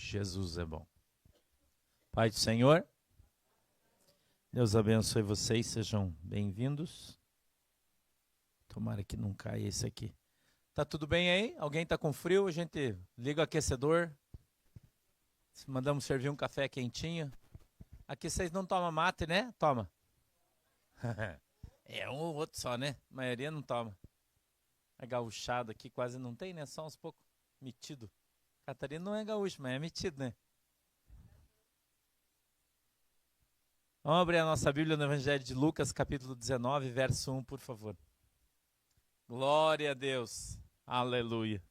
Jesus é bom. Pai do Senhor, Deus abençoe vocês, sejam bem-vindos. Tomara que não caia esse aqui. Tá tudo bem aí? Alguém tá com frio? A gente liga o aquecedor. Mandamos servir um café quentinho. Aqui vocês não tomam mate, né? Toma. É um ou outro só, né? A maioria não toma. A gauchada aqui quase não tem, né? Só uns poucos metido. Catarina não é gaúcho, mas é metido, né? Vamos abrir a nossa Bíblia no Evangelho de Lucas, capítulo 19, verso 1, por favor. Glória a Deus. Aleluia.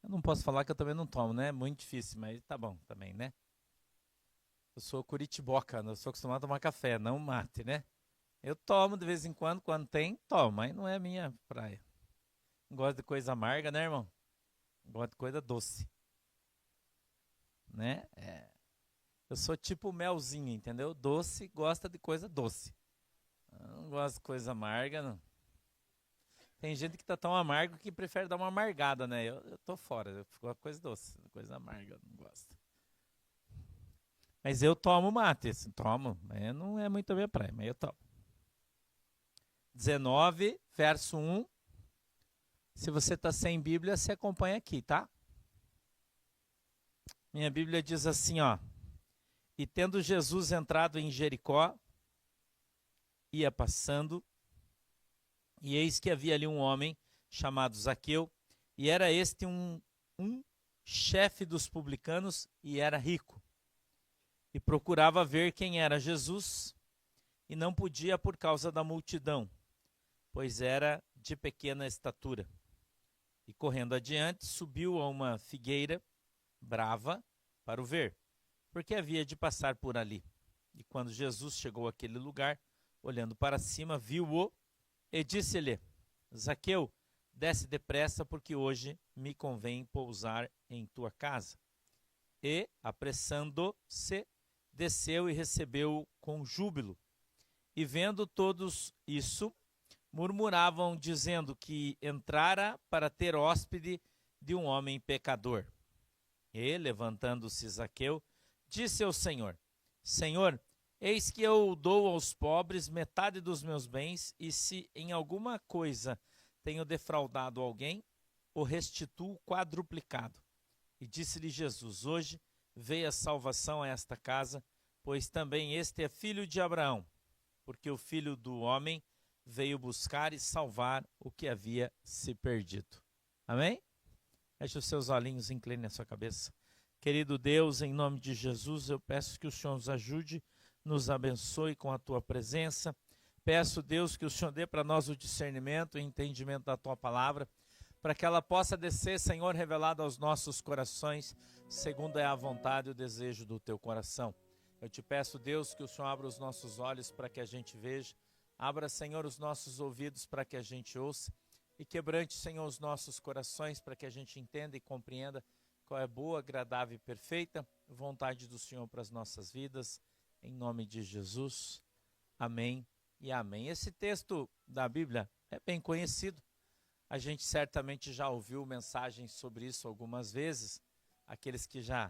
Eu não posso falar que eu também não tomo, né? É muito difícil, mas tá bom também, né? Eu sou curitiboca, eu sou acostumado a tomar café, não mate, né? Eu tomo de vez em quando tem, tomo, mas não é a minha praia. Não gosto de coisa amarga, né, irmão? Gosto de coisa doce. Né? Eu sou tipo melzinho, entendeu? Doce, gosta de coisa doce. Eu não gosto de coisa amarga, não. Tem gente que tá tão amargo que prefere dar uma amargada, né? Eu tô fora, eu fico com coisa doce, coisa amarga, eu não gosto. Mas eu tomo mate, assim, tomo, mas não é muito a minha praia, mas eu tomo. 19, verso 1. Se você tá sem Bíblia, você acompanha aqui, tá? Minha Bíblia diz assim, ó. E tendo Jesus entrado em Jericó, ia passando, e eis que havia ali um homem chamado Zaqueu, e era este um chefe dos publicanos, e era rico. E procurava ver quem era Jesus, e não podia por causa da multidão, pois era de pequena estatura. E correndo adiante, subiu a uma figueira brava para o ver, porque havia de passar por ali. E quando Jesus chegou àquele lugar, olhando para cima, viu-o e disse-lhe: Zaqueu, desce depressa, porque hoje me convém pousar em tua casa. E, apressando-se, desceu e recebeu-o com júbilo. E vendo todos isso, murmuravam, dizendo que entrara para ter hóspede de um homem pecador. E, levantando-se Zaqueu, disse ao Senhor: Senhor, eis que eu dou aos pobres metade dos meus bens, e se em alguma coisa tenho defraudado alguém, o restituo quadruplicado. E disse-lhe Jesus: Hoje veio a salvação a esta casa, pois também este é filho de Abraão, porque o Filho do Homem veio buscar e salvar o que havia se perdido. Amém? Feche os seus olhinhos, incline a sua cabeça. Querido Deus, em nome de Jesus, eu peço que o Senhor nos ajude, nos abençoe com a tua presença. Peço, Deus, que o Senhor dê para nós o discernimento e entendimento da tua palavra, para que ela possa descer, Senhor, revelada aos nossos corações, segundo é a vontade e o desejo do teu coração. Eu te peço, Deus, que o Senhor abra os nossos olhos para que a gente veja, abra, Senhor, os nossos ouvidos para que a gente ouça, e quebrante, Senhor, os nossos corações para que a gente entenda e compreenda qual é a boa, agradável e perfeita vontade do Senhor para as nossas vidas, em nome de Jesus. Amém e amém. Esse texto da Bíblia é bem conhecido. A gente certamente já ouviu mensagens sobre isso algumas vezes, aqueles que já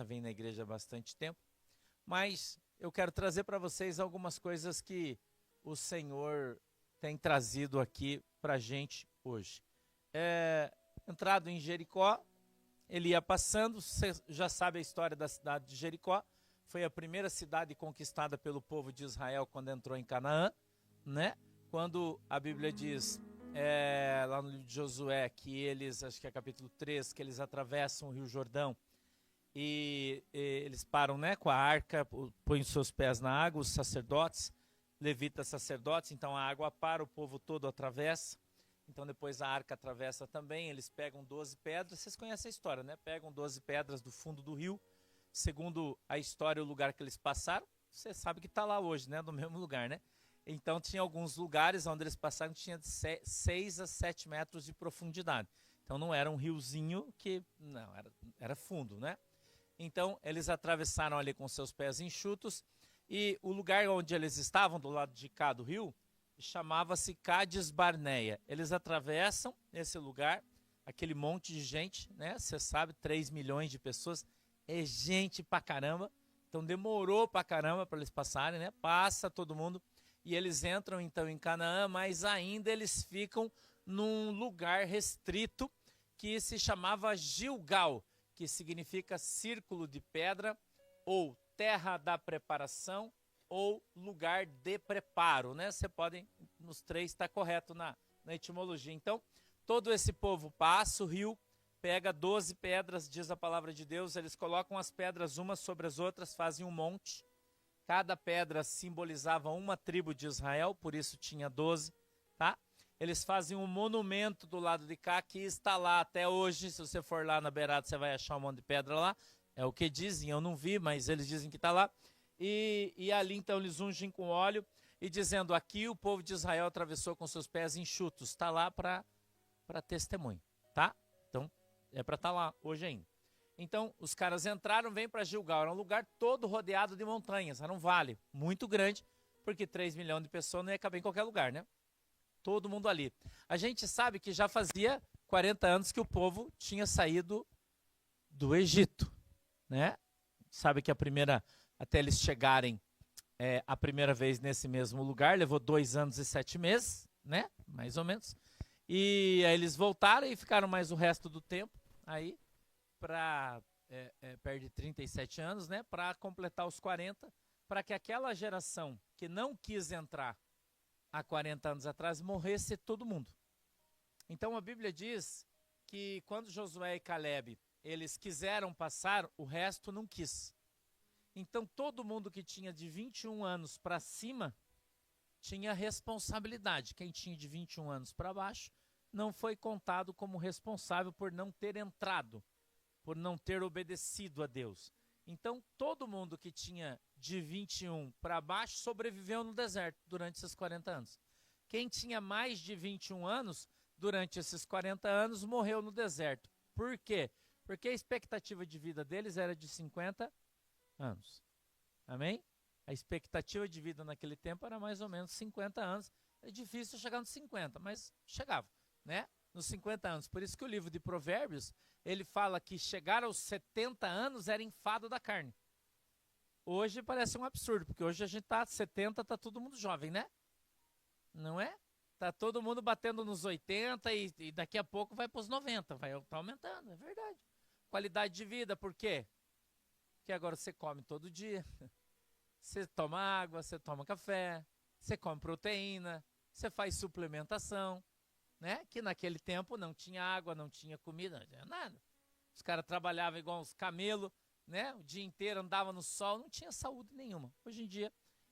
vêm na igreja há bastante tempo. Mas eu quero trazer para vocês algumas coisas que o Senhor tem trazido aqui para a gente hoje. Entrado em Jericó, ele ia passando, você já sabe a história da cidade de Jericó, foi a primeira cidade conquistada pelo povo de Israel quando entrou em Canaã, né? Quando a Bíblia diz, lá no livro de Josué, que eles, acho que é capítulo 3, que eles atravessam o Rio Jordão, e eles param, né, com a arca, põem os seus pés na água, os sacerdotes, levitas sacerdotes, então a água para, o povo todo atravessa. Então depois a arca atravessa também, eles pegam 12 pedras, vocês conhecem a história, né? Pegam 12 pedras do fundo do rio, segundo a história, o lugar que eles passaram, você sabe que está lá hoje, né? No mesmo lugar, né? Então tinha alguns lugares onde eles passaram que tinha de 6 a 7 metros de profundidade. Então não era um riozinho que, não, era fundo, né? Então eles atravessaram ali com seus pés enxutos, e o lugar onde eles estavam, do lado de cá do rio, chamava-se Cádiz Barneia. Eles atravessam esse lugar, aquele monte de gente, né? Você sabe, 3 milhões de pessoas, é gente pra caramba. Então demorou pra caramba para eles passarem, né? Passa todo mundo e eles entram então em Canaã, mas ainda eles ficam num lugar restrito que se chamava Gilgal, que significa círculo de pedra ou terra da preparação ou lugar de preparo, né? Você pode, nos três está correto na etimologia. Então, todo esse povo passa o rio, pega 12 pedras, diz a palavra de Deus, eles colocam as pedras umas sobre as outras, fazem um monte. Cada pedra simbolizava uma tribo de Israel, por isso tinha 12, tá? Eles fazem um monumento do lado de cá, que está lá até hoje. Se você for lá na beirada, você vai achar um monte de pedra lá. É o que dizem, eu não vi, mas eles dizem que está lá. E ali, então, eles ungem com óleo e dizendo, aqui o povo de Israel atravessou com seus pés enxutos. Está lá para testemunho, tá? Então, é para estar lá hoje ainda. Então, os caras entraram, vêm para Gilgal. Era um lugar todo rodeado de montanhas. Era um vale muito grande, porque 3 milhões de pessoas não ia caber em qualquer lugar, né? Todo mundo ali. A gente sabe que já fazia 40 anos que o povo tinha saído do Egito, né? Sabe que até eles chegarem a primeira vez nesse mesmo lugar, levou 2 anos e 7 meses, né? Mais ou menos. E aí eles voltaram e ficaram mais o resto do tempo aí para perto de 37 anos, né? Para completar os 40, para que aquela geração que não quis entrar há 40 anos atrás, morresse todo mundo. Então a Bíblia diz que quando Josué e Caleb, eles quiseram passar, o resto não quis. Então todo mundo que tinha de 21 anos para cima, tinha responsabilidade. Quem tinha de 21 anos para baixo, não foi contado como responsável por não ter entrado, por não ter obedecido a Deus. Então todo mundo que tinha de 21 para baixo sobreviveu no deserto durante esses 40 anos. Quem tinha mais de 21 anos, durante esses 40 anos, morreu no deserto. Por quê? Porque a expectativa de vida deles era de 50 anos. Amém? A expectativa de vida naquele tempo era mais ou menos 50 anos. É difícil chegar nos 50, mas chegava, né? Nos 50 anos. Por isso que o livro de Provérbios, ele fala que chegar aos 70 anos era enfado da carne. Hoje parece um absurdo, porque hoje a gente tá 70, tá todo mundo jovem, né? Não é? Tá todo mundo batendo nos 80 e daqui a pouco vai para os 90, tá aumentando, é verdade. Qualidade de vida, por quê? Porque agora você come todo dia, você toma água, você toma café, você come proteína, você faz suplementação, né? Que naquele tempo não tinha água, não tinha comida, não tinha nada. Os caras trabalhavam igual uns camelos, né? O dia inteiro andava no sol, não tinha saúde nenhuma. Hoje em dia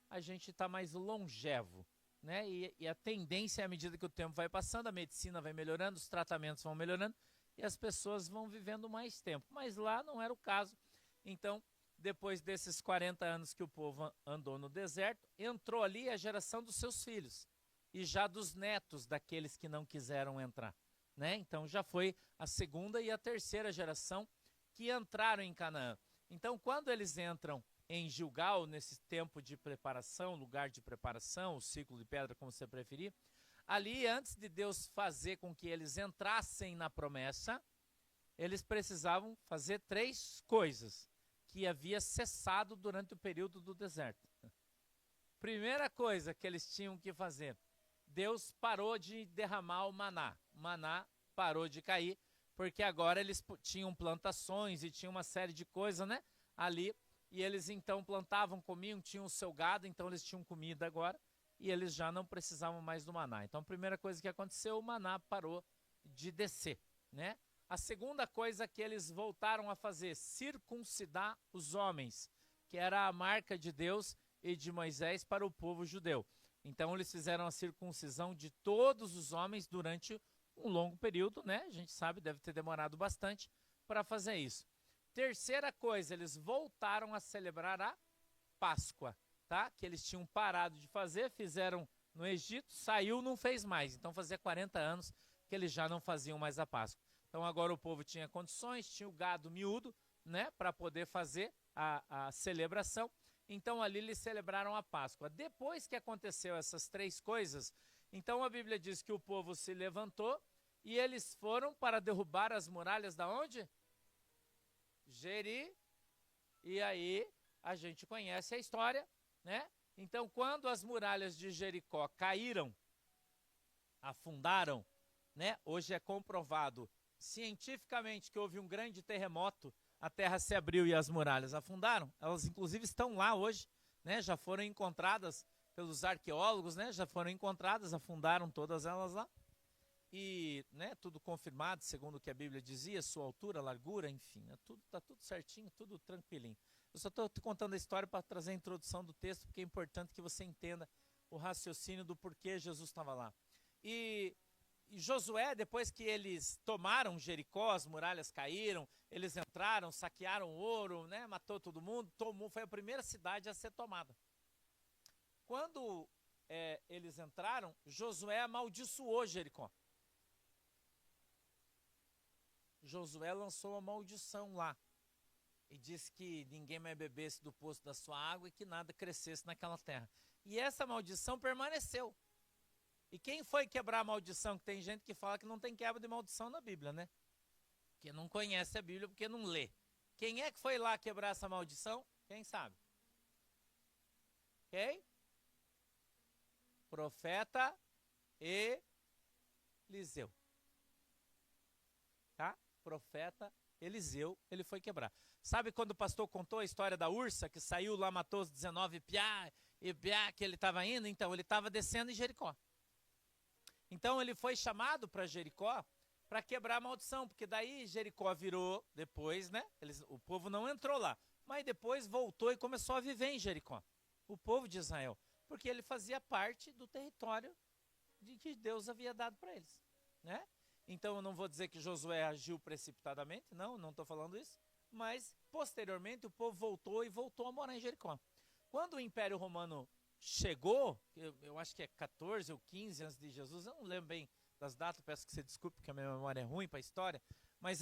a gente está mais longevo, né? E a tendência é, à medida que o tempo vai passando, a medicina vai melhorando, os tratamentos vão melhorando e as pessoas vão vivendo mais tempo. Mas lá não era o caso. Então, depois desses 40 anos que o povo andou no deserto, entrou ali a geração dos seus filhos e já dos netos daqueles que não quiseram entrar, né? Então já foi a segunda e a terceira geração que entraram em Canaã. Então, quando eles entram em Gilgal, nesse tempo de preparação, lugar de preparação, o ciclo de pedra, como você preferir, ali, antes de Deus fazer com que eles entrassem na promessa, eles precisavam fazer 3 coisas que havia cessado durante o período do deserto. Primeira coisa que eles tinham que fazer, Deus parou de derramar o maná. O maná parou de cair, porque agora eles tinham plantações e tinham uma série de coisas, né, ali, e eles então plantavam, comiam, tinham o seu gado, então eles tinham comida agora, e eles já não precisavam mais do maná. Então a primeira coisa que aconteceu, o maná parou de descer, né? A segunda coisa que eles voltaram a fazer, circuncidar os homens, que era a marca de Deus e de Moisés para o povo judeu. Então eles fizeram a circuncisão de todos os homens durante um longo período, né? A gente sabe, deve ter demorado bastante para fazer isso. Terceira coisa, eles voltaram a celebrar a Páscoa, tá? Que eles tinham parado de fazer, fizeram no Egito, saiu, não fez mais. Então fazia 40 anos que eles já não faziam mais a Páscoa. Então agora o povo tinha condições, tinha o gado miúdo, né, para poder fazer a celebração. Então ali eles celebraram a Páscoa. Depois que aconteceu essas 3 coisas, então a Bíblia diz que o povo se levantou e eles foram para derrubar as muralhas da onde? E aí a gente conhece a história, né? Então, quando as muralhas de Jericó caíram, afundaram, né? Hoje é comprovado cientificamente que houve um grande terremoto, a terra se abriu e as muralhas afundaram. Elas, inclusive, estão lá hoje, né? Já foram encontradas pelos arqueólogos, né? Já foram encontradas, afundaram todas elas lá. E, né, tudo confirmado, segundo o que a Bíblia dizia, sua altura, largura, enfim, né, tá tudo certinho, tudo tranquilinho. Eu só estou te contando a história para trazer a introdução do texto, porque é importante que você entenda o raciocínio do porquê Jesus estava lá. E Josué, depois que eles tomaram Jericó, as muralhas caíram, eles entraram, saquearam ouro, né, matou todo mundo, foi a primeira cidade a ser tomada. Quando eles entraram, Josué amaldiçoou Jericó. Josué lançou uma maldição lá e disse que ninguém mais bebesse do poço da sua água e que nada crescesse naquela terra. E essa maldição permaneceu. E quem foi quebrar a maldição? Que tem gente que fala que não tem quebra de maldição na Bíblia, né? Que não conhece a Bíblia porque não lê. Quem é que foi lá quebrar essa maldição? Quem sabe? Quem? Profeta Eliseu. Tá? Profeta Eliseu, ele foi quebrar. Sabe quando o pastor contou a história da ursa, que saiu lá, matou os 19 piá, que ele estava indo? Então, ele estava descendo em Jericó. Então, ele foi chamado para Jericó para quebrar a maldição, porque daí Jericó virou, depois, né? O povo não entrou lá, mas depois voltou e começou a viver em Jericó. O povo de Israel, porque ele fazia parte do território de que Deus havia dado para eles, né? Então, eu não vou dizer que Josué agiu precipitadamente, não estou falando isso, mas, posteriormente, o povo voltou a morar em Jericó. Quando o Império Romano chegou, eu acho que é 14 ou 15 antes de Jesus, eu não lembro bem das datas, peço que você desculpe, porque a minha memória é ruim para a história, mas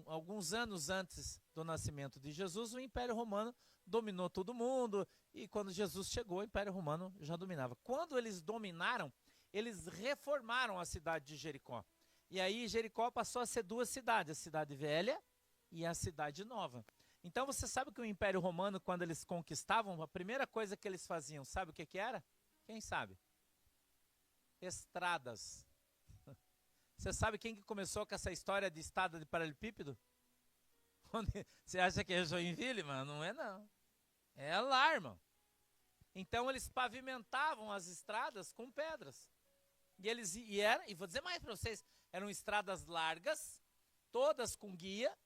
alguns anos antes do nascimento de Jesus, o Império Romano dominou todo mundo, e quando Jesus chegou, o Império Romano já dominava. Quando eles dominaram, eles reformaram a cidade de Jericó. E aí Jericó passou a ser duas cidades, a cidade velha e a cidade nova. Então você sabe que o Império Romano, quando eles conquistavam, a primeira coisa que eles faziam, sabe o que era? Quem sabe? Estradas. Você sabe quem que começou com essa história de estrada de paralelepípedo? Você acha que é Joinville, mano? Não é não. É lá, irmão. Então eles pavimentavam as estradas com pedras. E vou dizer mais para vocês, eram estradas largas, todas com guia,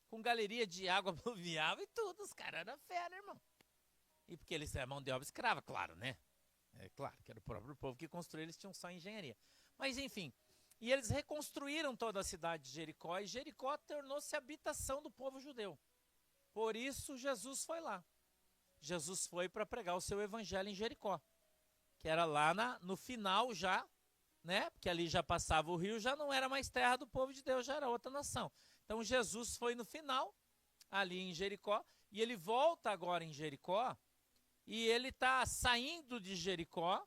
com galeria de água pluvial e tudo. Os caras eram fera, irmão. E porque eles eram mão de obra escrava, claro, né? É claro que era o próprio povo que construiu, eles tinham só engenharia. Mas enfim, e eles reconstruíram toda a cidade de Jericó, e Jericó tornou-se habitação do povo judeu. Por isso Jesus foi lá. Jesus foi para pregar o seu evangelho em Jericó, que era lá no final já, né? Porque ali já passava o rio, já não era mais terra do povo de Deus, já era outra nação. Então Jesus foi no final, ali em Jericó, e ele volta agora em Jericó, e ele está saindo de Jericó,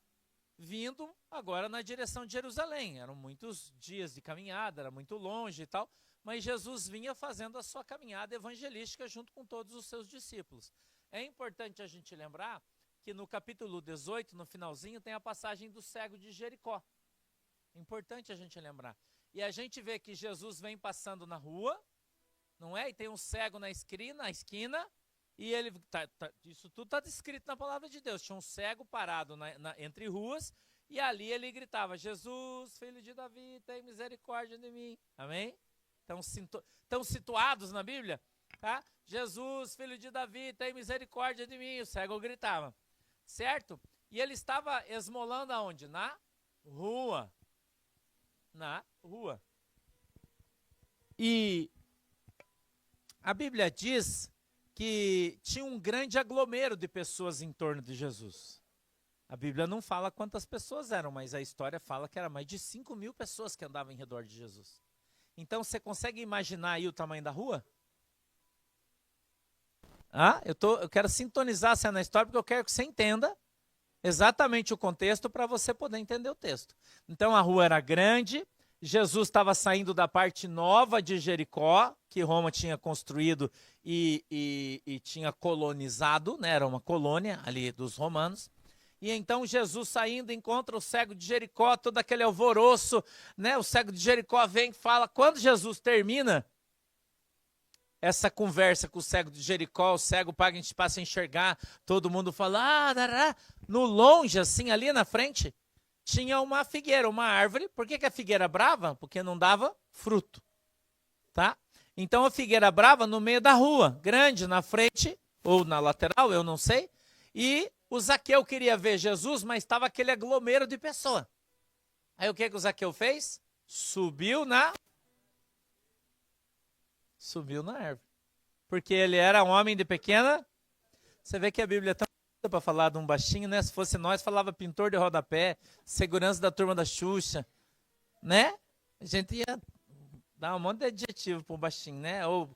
vindo agora na direção de Jerusalém. Eram muitos dias de caminhada, era muito longe e tal, mas Jesus vinha fazendo a sua caminhada evangelística junto com todos os seus discípulos. É importante a gente lembrar que no capítulo 18, no finalzinho, tem a passagem do cego de Jericó. Importante a gente lembrar. E a gente vê que Jesus vem passando na rua, não é? E tem um cego na esquina, e ele isso tudo está descrito na palavra de Deus. Tinha um cego parado entre ruas, e ali ele gritava: Jesus, filho de Davi, tem misericórdia de mim. Amém? Estão situados na Bíblia? Tá? Jesus, filho de Davi, tem misericórdia de mim. O cego gritava, certo? E ele estava esmolando aonde? Na rua. Na rua. E a Bíblia diz que tinha um grande aglomero de pessoas em torno de Jesus. A Bíblia não fala quantas pessoas eram, mas a história fala que era mais de 5.000 pessoas que andavam em redor de Jesus. Então você consegue imaginar aí o tamanho da rua? Eu quero sintonizar essa na história porque eu quero que você entenda exatamente o contexto para você poder entender o texto. Então a rua era grande, Jesus estava saindo da parte nova de Jericó, que Roma tinha construído e tinha colonizado, né? Era uma colônia ali dos romanos. E então Jesus saindo encontra o cego de Jericó, todo aquele alvoroço, né? O cego de Jericó vem e fala. Quando Jesus termina essa conversa com o cego de Jericó, o cego passa a enxergar, todo mundo fala, no longe, assim, ali na frente, tinha uma figueira, uma árvore. Por que a figueira brava? Porque não dava fruto, tá? Então a figueira brava no meio da rua, grande, na frente, ou na lateral, eu não sei, e o Zaqueu queria ver Jesus, mas estava aquele aglomero de pessoas. Aí o que o Zaqueu fez? Subiu na árvore. Porque ele era um homem de pequena. Você vê que a Bíblia é tão para falar de um baixinho, né? Se fosse nós, falava pintor de rodapé, segurança da turma da Xuxa, né? A gente ia dar um monte de adjetivo para um baixinho, né? Ou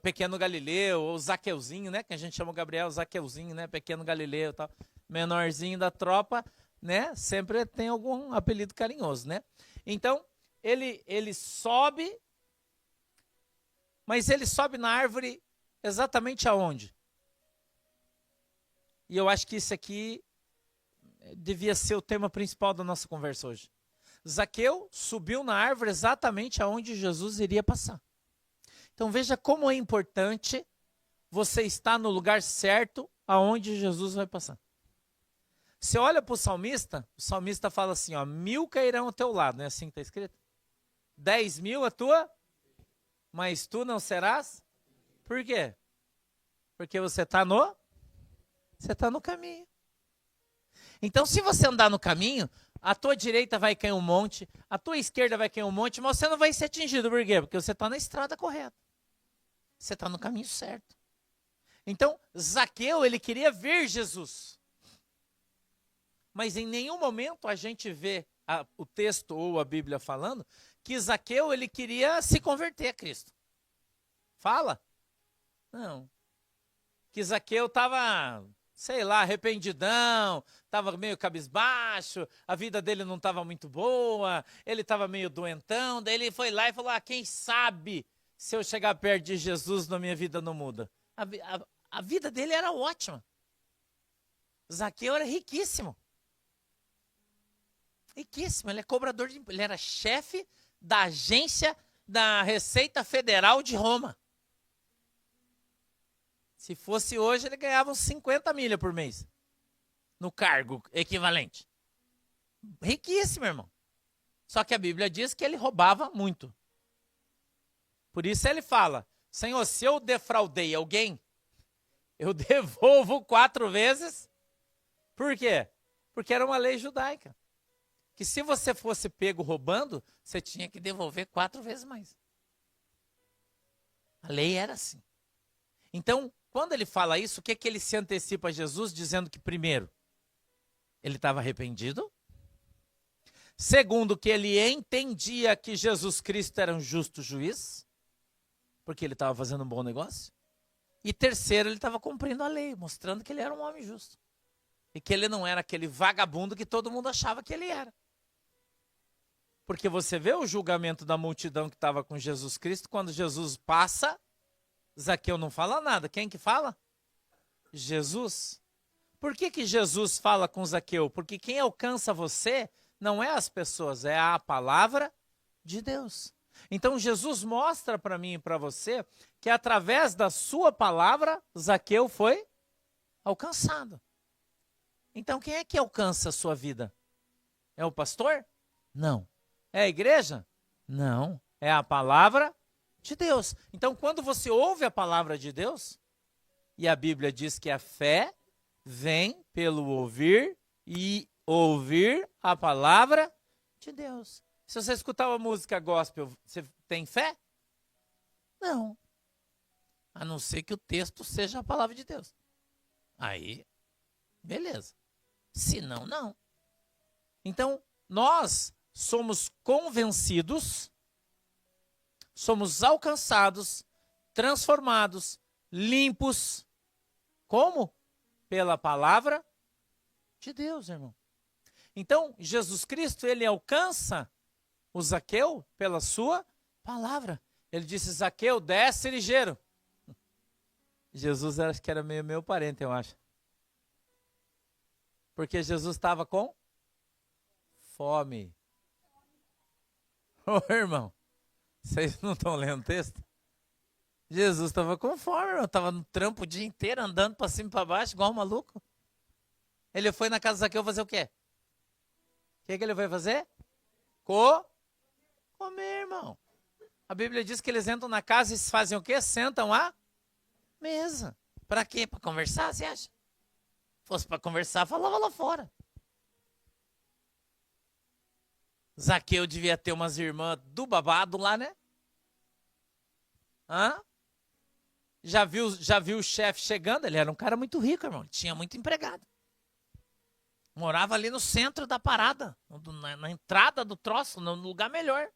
pequeno Galileu, ou Zaqueuzinho, né? Que a gente chama o Gabriel Zaqueuzinho, né? Pequeno Galileu e tal. Menorzinho da tropa, né? Sempre tem algum apelido carinhoso, né? Então, ele sobe, mas ele sobe na árvore exatamente aonde? E eu acho que isso aqui devia ser o tema principal da nossa conversa hoje. Zaqueu subiu na árvore exatamente aonde Jesus iria passar. Então veja como é importante você estar no lugar certo aonde Jesus vai passar. Você olha para o salmista fala assim, ó, 1000 cairão ao teu lado, não é assim que está escrito? 10.000 a tua, mas tu não serás? Por quê? Porque você está no caminho. Então, se você andar no caminho, a tua direita vai cair um monte, a tua esquerda vai cair um monte, mas você não vai ser atingido. Por quê? Porque você está na estrada correta. Você está no caminho certo. Então, Zaqueu, ele queria ver Jesus. Mas em nenhum momento a gente vê o texto ou a Bíblia falando que Zaqueu, ele queria se converter a Cristo. Fala? Não. Que Zaqueu estava, sei lá, arrependidão, estava meio cabisbaixo, a vida dele não estava muito boa, ele estava meio doentão, daí ele foi lá e falou, quem sabe se eu chegar perto de Jesus, na minha vida não muda. A vida dele era ótima. Zaqueu era riquíssimo. Riquíssimo, ele é cobrador ele era chefe da agência da Receita Federal de Roma. Se fosse hoje, ele ganhava uns 50 milha por mês. No cargo equivalente. Riquíssimo, irmão. Só que a Bíblia diz que ele roubava muito. Por isso ele fala, Senhor, se eu defraudei alguém, eu devolvo 4 vezes. Por quê? Porque era uma lei judaica. Que se você fosse pego roubando, você tinha que devolver 4 vezes mais. A lei era assim. Então, quando ele fala isso, o que ele se antecipa a Jesus, dizendo que, primeiro, ele estava arrependido. Segundo, que ele entendia que Jesus Cristo era um justo juiz, porque ele estava fazendo um bom negócio. E terceiro, ele estava cumprindo a lei, mostrando que ele era um homem justo. E que ele não era aquele vagabundo que todo mundo achava que ele era. Porque você vê o julgamento da multidão que estava com Jesus Cristo, quando Jesus passa, Zaqueu não fala nada. Quem que fala? Jesus. Por que Jesus fala com Zaqueu? Porque quem alcança você não é as pessoas, é a palavra de Deus. Então Jesus mostra para mim e para você que através da sua palavra, Zaqueu foi alcançado. Então quem é que alcança a sua vida? É o pastor? Não. É a igreja? Não. É a palavra de Deus. Então quando você ouve a palavra de Deus, e a Bíblia diz que a fé vem pelo ouvir e ouvir a palavra de Deus. Se você escutar uma música gospel, você tem fé? Não. A não ser que o texto seja a palavra de Deus. Aí, beleza. Se não, não. Então, nós somos convencidos, somos alcançados, transformados, limpos. Como? Pela palavra de Deus, irmão. Então, Jesus Cristo, ele alcança o Zaqueu pela sua palavra. Ele disse, Zaqueu, desce ligeiro. Jesus acho que era meio meu parente, eu acho. Porque Jesus estava com fome. Ô, irmão, vocês não estão lendo o texto? Jesus estava com fome, irmão. Estava no trampo o dia inteiro, andando para cima e para baixo, igual um maluco. Ele foi na casa de Zaqueu fazer o quê? O que ele foi fazer? Comer, irmão. A Bíblia diz que eles entram na casa e fazem o quê? Sentam à mesa. Para quê? Para conversar, você acha? Se fosse para conversar, falava lá fora. Zaqueu devia ter umas irmãs do babado lá, né? Hã? Já viu o chefe chegando? Ele era um cara muito rico, irmão. Tinha muito empregado. Morava ali no centro da parada, na entrada do troço, no lugar melhor.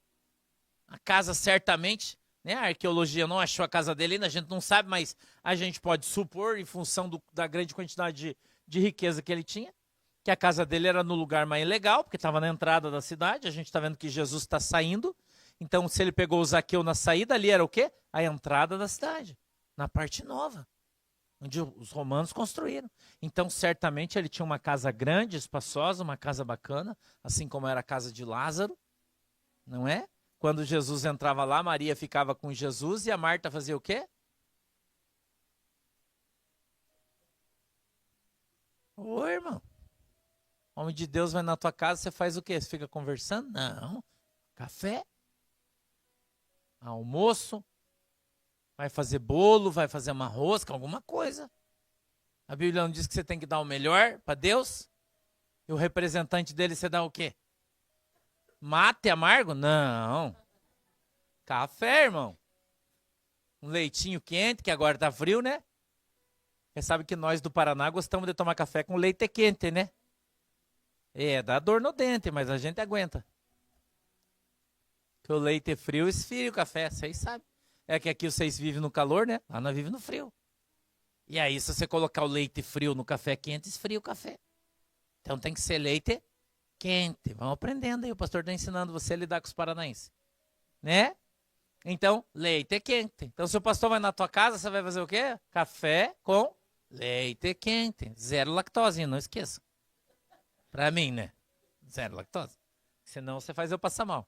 A casa certamente, né? A arqueologia não achou a casa dele ainda, a gente não sabe, mas a gente pode supor, em função da grande quantidade de riqueza que ele tinha, que a casa dele era no lugar mais legal, porque estava na entrada da cidade. A gente está vendo que Jesus está saindo. Então, se ele pegou o Zaqueu na saída, ali era o quê? A entrada da cidade, na parte nova, onde os romanos construíram. Então, certamente, ele tinha uma casa grande, espaçosa, uma casa bacana, assim como era a casa de Lázaro, não é? Quando Jesus entrava lá, Maria ficava com Jesus e a Marta fazia o quê? Ô, irmão. Homem de Deus vai na tua casa, você faz o quê? Você fica conversando? Não. Café? Almoço? Vai fazer bolo? Vai fazer uma rosca? Alguma coisa. A Bíblia não diz que você tem que dar o melhor para Deus? E o representante dele você dá o quê? Mate amargo? Não. Café, irmão. Um leitinho quente, que agora tá frio, né? Você sabe que nós do Paraná gostamos de tomar café com leite quente, né? É, dá dor no dente, mas a gente aguenta. Que o leite frio esfria o café, vocês sabem. É que aqui vocês vivem no calor, né? Lá nós vivemos no frio. E aí, se você colocar o leite frio no café quente, esfria o café. Então tem que ser leite quente. Vamos aprendendo aí, o pastor está ensinando você a lidar com os paranaenses. Né? Então, leite quente. Então, se o pastor vai na tua casa, você vai fazer o quê? Café com leite quente. Zero lactose, não esqueça. Pra mim, né? Zero lactose. Senão você faz eu passar mal.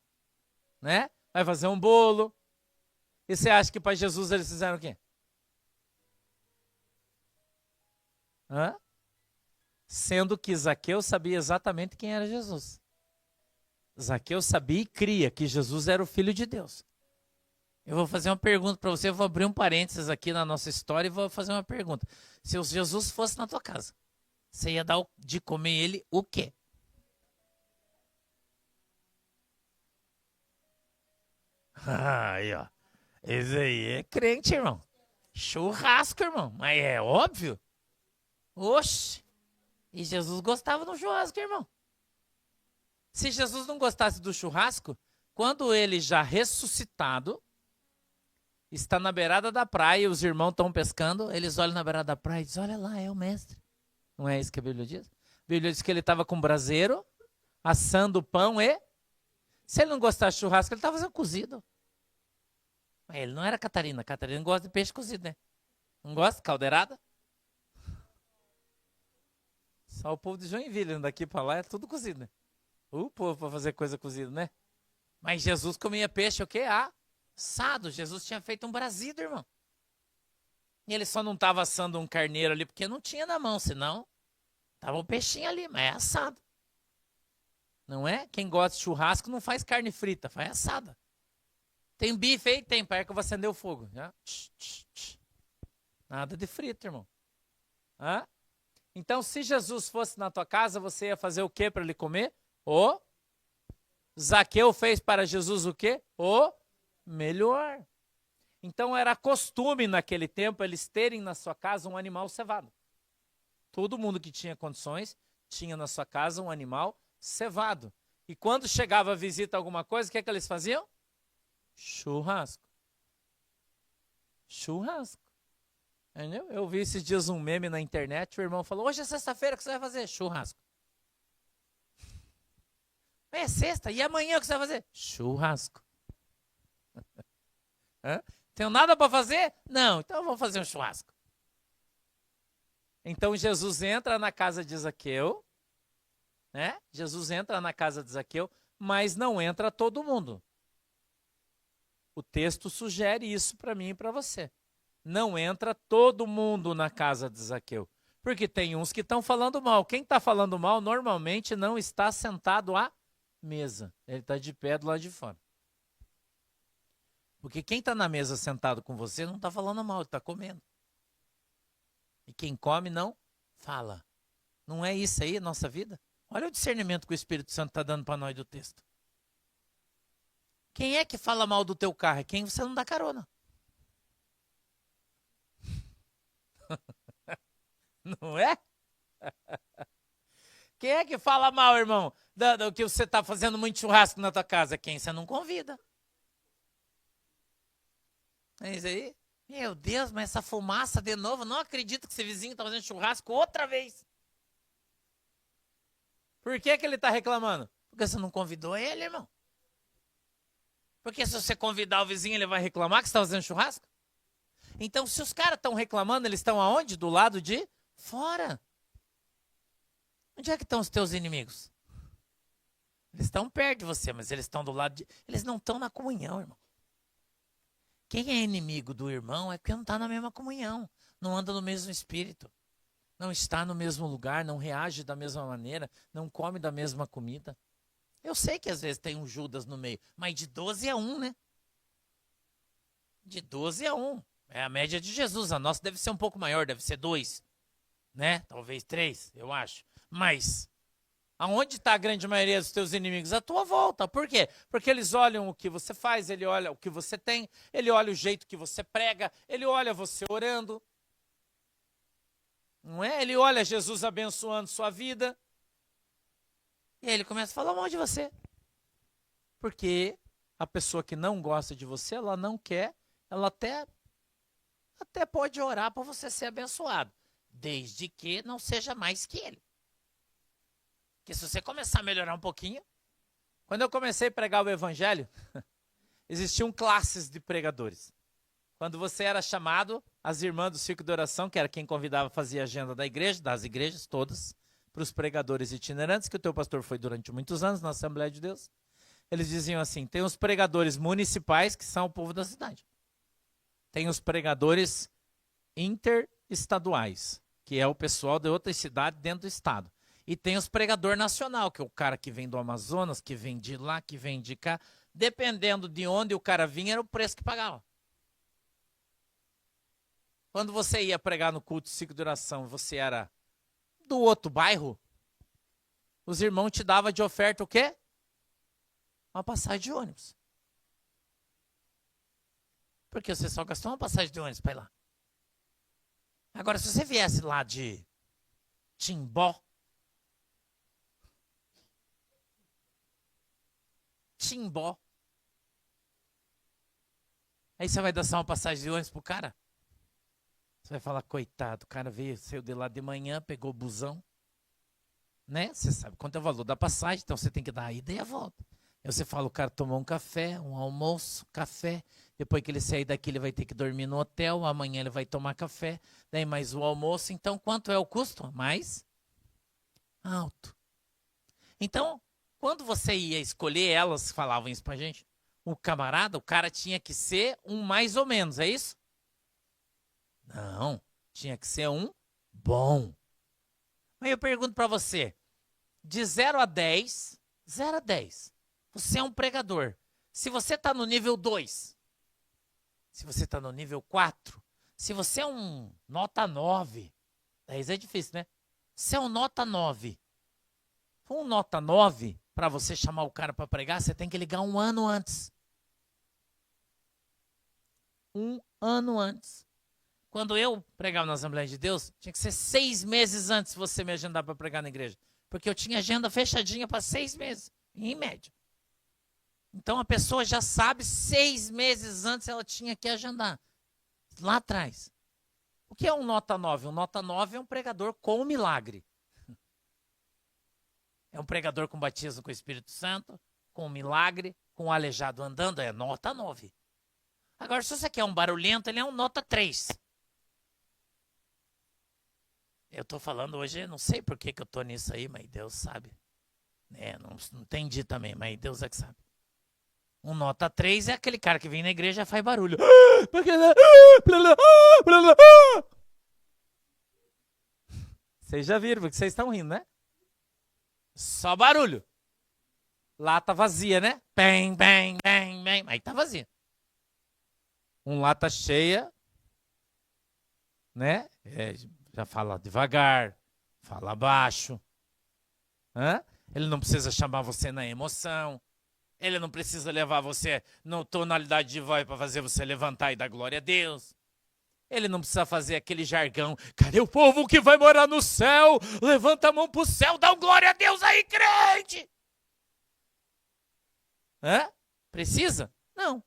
Né? Vai fazer um bolo. E você acha que para Jesus eles fizeram o quê? Hã? Sendo que Zaqueu sabia exatamente quem era Jesus. Zaqueu sabia e cria que Jesus era o Filho de Deus. Eu vou fazer uma pergunta para você, eu vou abrir um parênteses aqui na nossa história e vou fazer uma pergunta. Se o Jesus fosse na tua casa, você ia dar de comer ele o quê? Aí, ó. Esse aí é crente, irmão. Churrasco, irmão. Mas é óbvio. Oxe. E Jesus gostava do churrasco, irmão. Se Jesus não gostasse do churrasco, quando ele já ressuscitado, está na beirada da praia e os irmãos estão pescando, eles olham na beirada da praia e dizem, olha lá, é o mestre. Não é isso que a Bíblia diz? A Bíblia diz que ele estava com braseiro, assando pão e... Se ele não gostasse de churrasco, ele estava fazendo cozido. Mas ele não era Catarina. Catarina gosta de peixe cozido, né? Não gosta? Caldeirada? Só o povo de Joinville, daqui para lá é tudo cozido, né? O povo para fazer coisa cozida, né? Mas Jesus comia peixe o quê? Assado. Jesus tinha feito um brasido, irmão. E ele só não estava assando um carneiro ali porque não tinha na mão, senão tava um peixinho ali, mas é assado. Não é? Quem gosta de churrasco não faz carne frita, faz assada. Tem bife aí? Tem, para que eu vou acender o fogo. Já? Nada de frito, irmão. Hã? Então, se Jesus fosse na tua casa, você ia fazer o que para ele comer? O Zaqueu fez para Jesus o quê? O melhor. Então, era costume naquele tempo eles terem na sua casa um animal cevado. Todo mundo que tinha condições tinha na sua casa um animal cevado. E quando chegava a visita alguma coisa, o que é que eles faziam? Churrasco. Churrasco. Entendeu? Eu vi esses dias um meme na internet, o irmão falou, hoje é sexta-feira, o que você vai fazer? Churrasco. É sexta, e amanhã o que você vai fazer? Churrasco. Tenho nada para fazer? Não, então vamos fazer um churrasco. Então Jesus entra na casa de Zaqueu, né? Jesus entra na casa de Zaqueu, mas não entra todo mundo. O texto sugere isso para mim e para você. Não entra todo mundo na casa de Zaqueu. Porque tem uns que estão falando mal. Quem está falando mal normalmente não está sentado à mesa. Ele está de pé do lado de fora. Porque quem está na mesa sentado com você não está falando mal, ele está comendo. E quem come não fala. Não é isso aí a nossa vida? Olha o discernimento que o Espírito Santo está dando para nós do texto. Quem é que fala mal do teu carro? É quem você não dá carona. Não é? Quem é que fala mal, irmão, do que você está fazendo muito churrasco na tua casa? Quem você não convida. É isso aí? Meu Deus, mas essa fumaça de novo, não acredito que esse vizinho está fazendo churrasco outra vez. Por que ele está reclamando? Porque você não convidou ele, irmão. Porque se você convidar o vizinho, ele vai reclamar que você está fazendo churrasco? Então, se os caras estão reclamando, eles estão aonde? Do lado de fora. Onde é que estão os teus inimigos? Eles estão perto de você, mas eles estão do lado de... Eles não estão na comunhão, irmão. Quem é inimigo do irmão é porque não está na mesma comunhão. Não anda no mesmo espírito. Não está no mesmo lugar, não reage da mesma maneira, não come da mesma comida. Eu sei que às vezes tem um Judas no meio, mas de 12 a 1, né? De 12 a 1. É a média de Jesus. A nossa deve ser um pouco maior, deve ser 2, né? Talvez 3, eu acho. Mas aonde está a grande maioria dos teus inimigos? À tua volta. Por quê? Porque eles olham o que você faz, ele olha o que você tem, ele olha o jeito que você prega, ele olha você orando. Não é? Ele olha Jesus abençoando sua vida. E aí ele começa a falar mal de você. Porque a pessoa que não gosta de você, ela não quer, ela até pode orar para você ser abençoado. Desde que não seja mais que ele. Porque se você começar a melhorar um pouquinho... Quando eu comecei a pregar o evangelho, existiam classes de pregadores. Quando você era chamado, as irmãs do Círculo de Oração, que era quem convidava, fazia a agenda da igreja, das igrejas todas, para os pregadores itinerantes, que o teu pastor foi durante muitos anos na Assembleia de Deus. Eles diziam assim, tem os pregadores municipais, que são o povo da cidade. Tem os pregadores interestaduais, que é o pessoal de outra cidade dentro do estado. E tem os pregador nacional, que é o cara que vem do Amazonas, que vem de lá, que vem de cá. Dependendo de onde o cara vinha, era o preço que pagava. Quando você ia pregar no culto de ciclo de oração, você era do outro bairro, os irmãos te davam de oferta o quê? Uma passagem de ônibus. Porque você só gastou uma passagem de ônibus para ir lá. Agora, se você viesse lá de Timbó, aí você vai dar só uma passagem de ônibus pro cara? Você vai falar, coitado, o cara veio, saiu de lá de manhã, pegou o busão, né? Você sabe quanto é o valor da passagem, então você tem que dar a ida e a volta. Aí você fala, o cara tomou um café, um almoço, café, depois que ele sair daqui ele vai ter que dormir no hotel, amanhã ele vai tomar café, daí mais o almoço, então quanto é o custo? Mais alto. Então, quando você ia escolher, elas falavam isso pra gente, o camarada, o cara tinha que ser um mais ou menos, é isso? Não, tinha que ser um bom. Aí eu pergunto para você, de 0 a 10, 0 a 10, você é um pregador. Se você está no nível 2, se você está no nível 4, se você é um nota 9, 10 é difícil, né? Se é um nota 9, um nota 9, para você chamar o cara para pregar, você tem que ligar um ano antes. Um ano antes. Quando eu pregava na Assembleia de Deus, tinha que ser 6 meses antes de você me agendar para pregar na igreja. Porque eu tinha agenda fechadinha para 6 meses, em média. Então a pessoa já sabe, 6 meses antes ela tinha que agendar. Lá atrás. O que é um nota 9? Um nota 9 é um pregador com milagre. É um pregador com batismo com o Espírito Santo, com milagre, com o aleijado andando, é nota 9. Agora, se você quer um barulhento, ele é um nota 3. Eu estou falando hoje, não sei por que eu estou nisso aí, mas Deus sabe. Não entendi também, mas Deus é que sabe. Um nota 3 é aquele cara que vem na igreja e faz barulho. Vocês já viram, porque vocês estão rindo, né? Só barulho. Lata vazia, né? Bem, bem, bem, bem. Aí tá vazia. Um lata cheia, né? Já fala devagar, fala baixo. Ele não precisa chamar você na emoção. Ele não precisa levar você na tonalidade de voz para fazer você levantar e dar glória a Deus. Ele não precisa fazer aquele jargão. Cadê o povo que vai morar no céu? Levanta a mão pro céu, dá um glória a Deus aí, crente. Precisa? Não.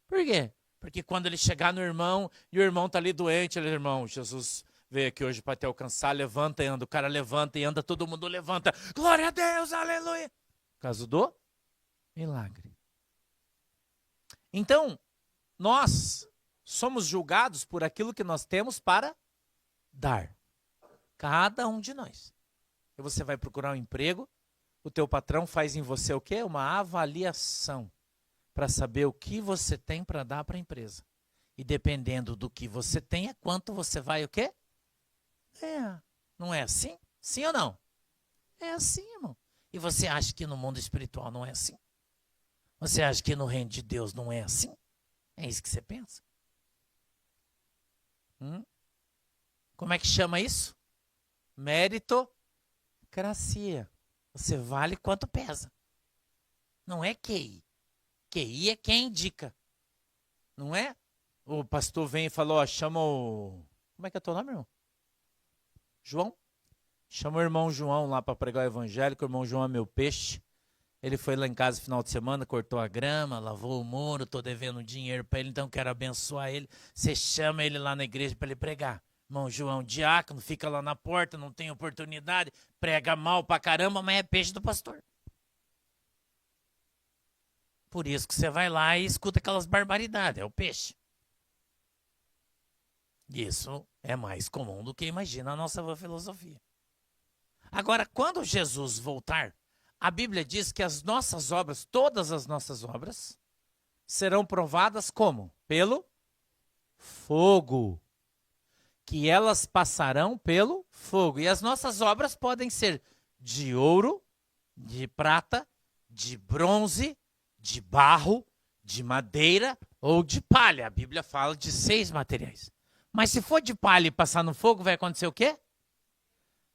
Por quê? Porque quando ele chegar no irmão e o irmão tá ali doente, ele, irmão, Jesus veio aqui hoje para te alcançar, levanta e anda. O cara levanta e anda, todo mundo levanta. Glória a Deus, aleluia. Caso do milagre. Então, nós somos julgados por aquilo que nós temos para dar. Cada um de nós. E você vai procurar um emprego, o teu patrão faz em você o quê? Uma avaliação para saber o que você tem para dar para a empresa. E dependendo do que você tem, é quanto você vai o quê? Não é assim? Sim ou não? É assim, irmão. E você acha que no mundo espiritual não é assim? Você acha que no reino de Deus não é assim? É isso que você pensa? Como é que chama isso? Meritocracia. Você vale quanto pesa. Não é QI. QI é quem indica. Não é? O pastor vem e falou, chama o... Como é que é teu nome, irmão? João? Chama o irmão João lá para pregar o evangelho, que o irmão João é meu peixe. Ele foi lá em casa no final de semana, cortou a grama, lavou o muro, estou devendo dinheiro para ele, então quero abençoar ele. Você chama ele lá na igreja para ele pregar. Irmão João, diácono, fica lá na porta, não tem oportunidade, prega mal pra caramba, mas é peixe do pastor. Por isso que você vai lá e escuta aquelas barbaridades, é o peixe. Isso é mais comum do que imagina a nossa filosofia. Agora, quando Jesus voltar, a Bíblia diz que as nossas obras, todas as nossas obras, serão provadas como? Pelo fogo. Que elas passarão pelo fogo. E as nossas obras podem ser de ouro, de prata, de bronze, de barro, de madeira ou de palha. A Bíblia fala de 6 materiais. Mas se for de palha e passar no fogo, vai acontecer o quê?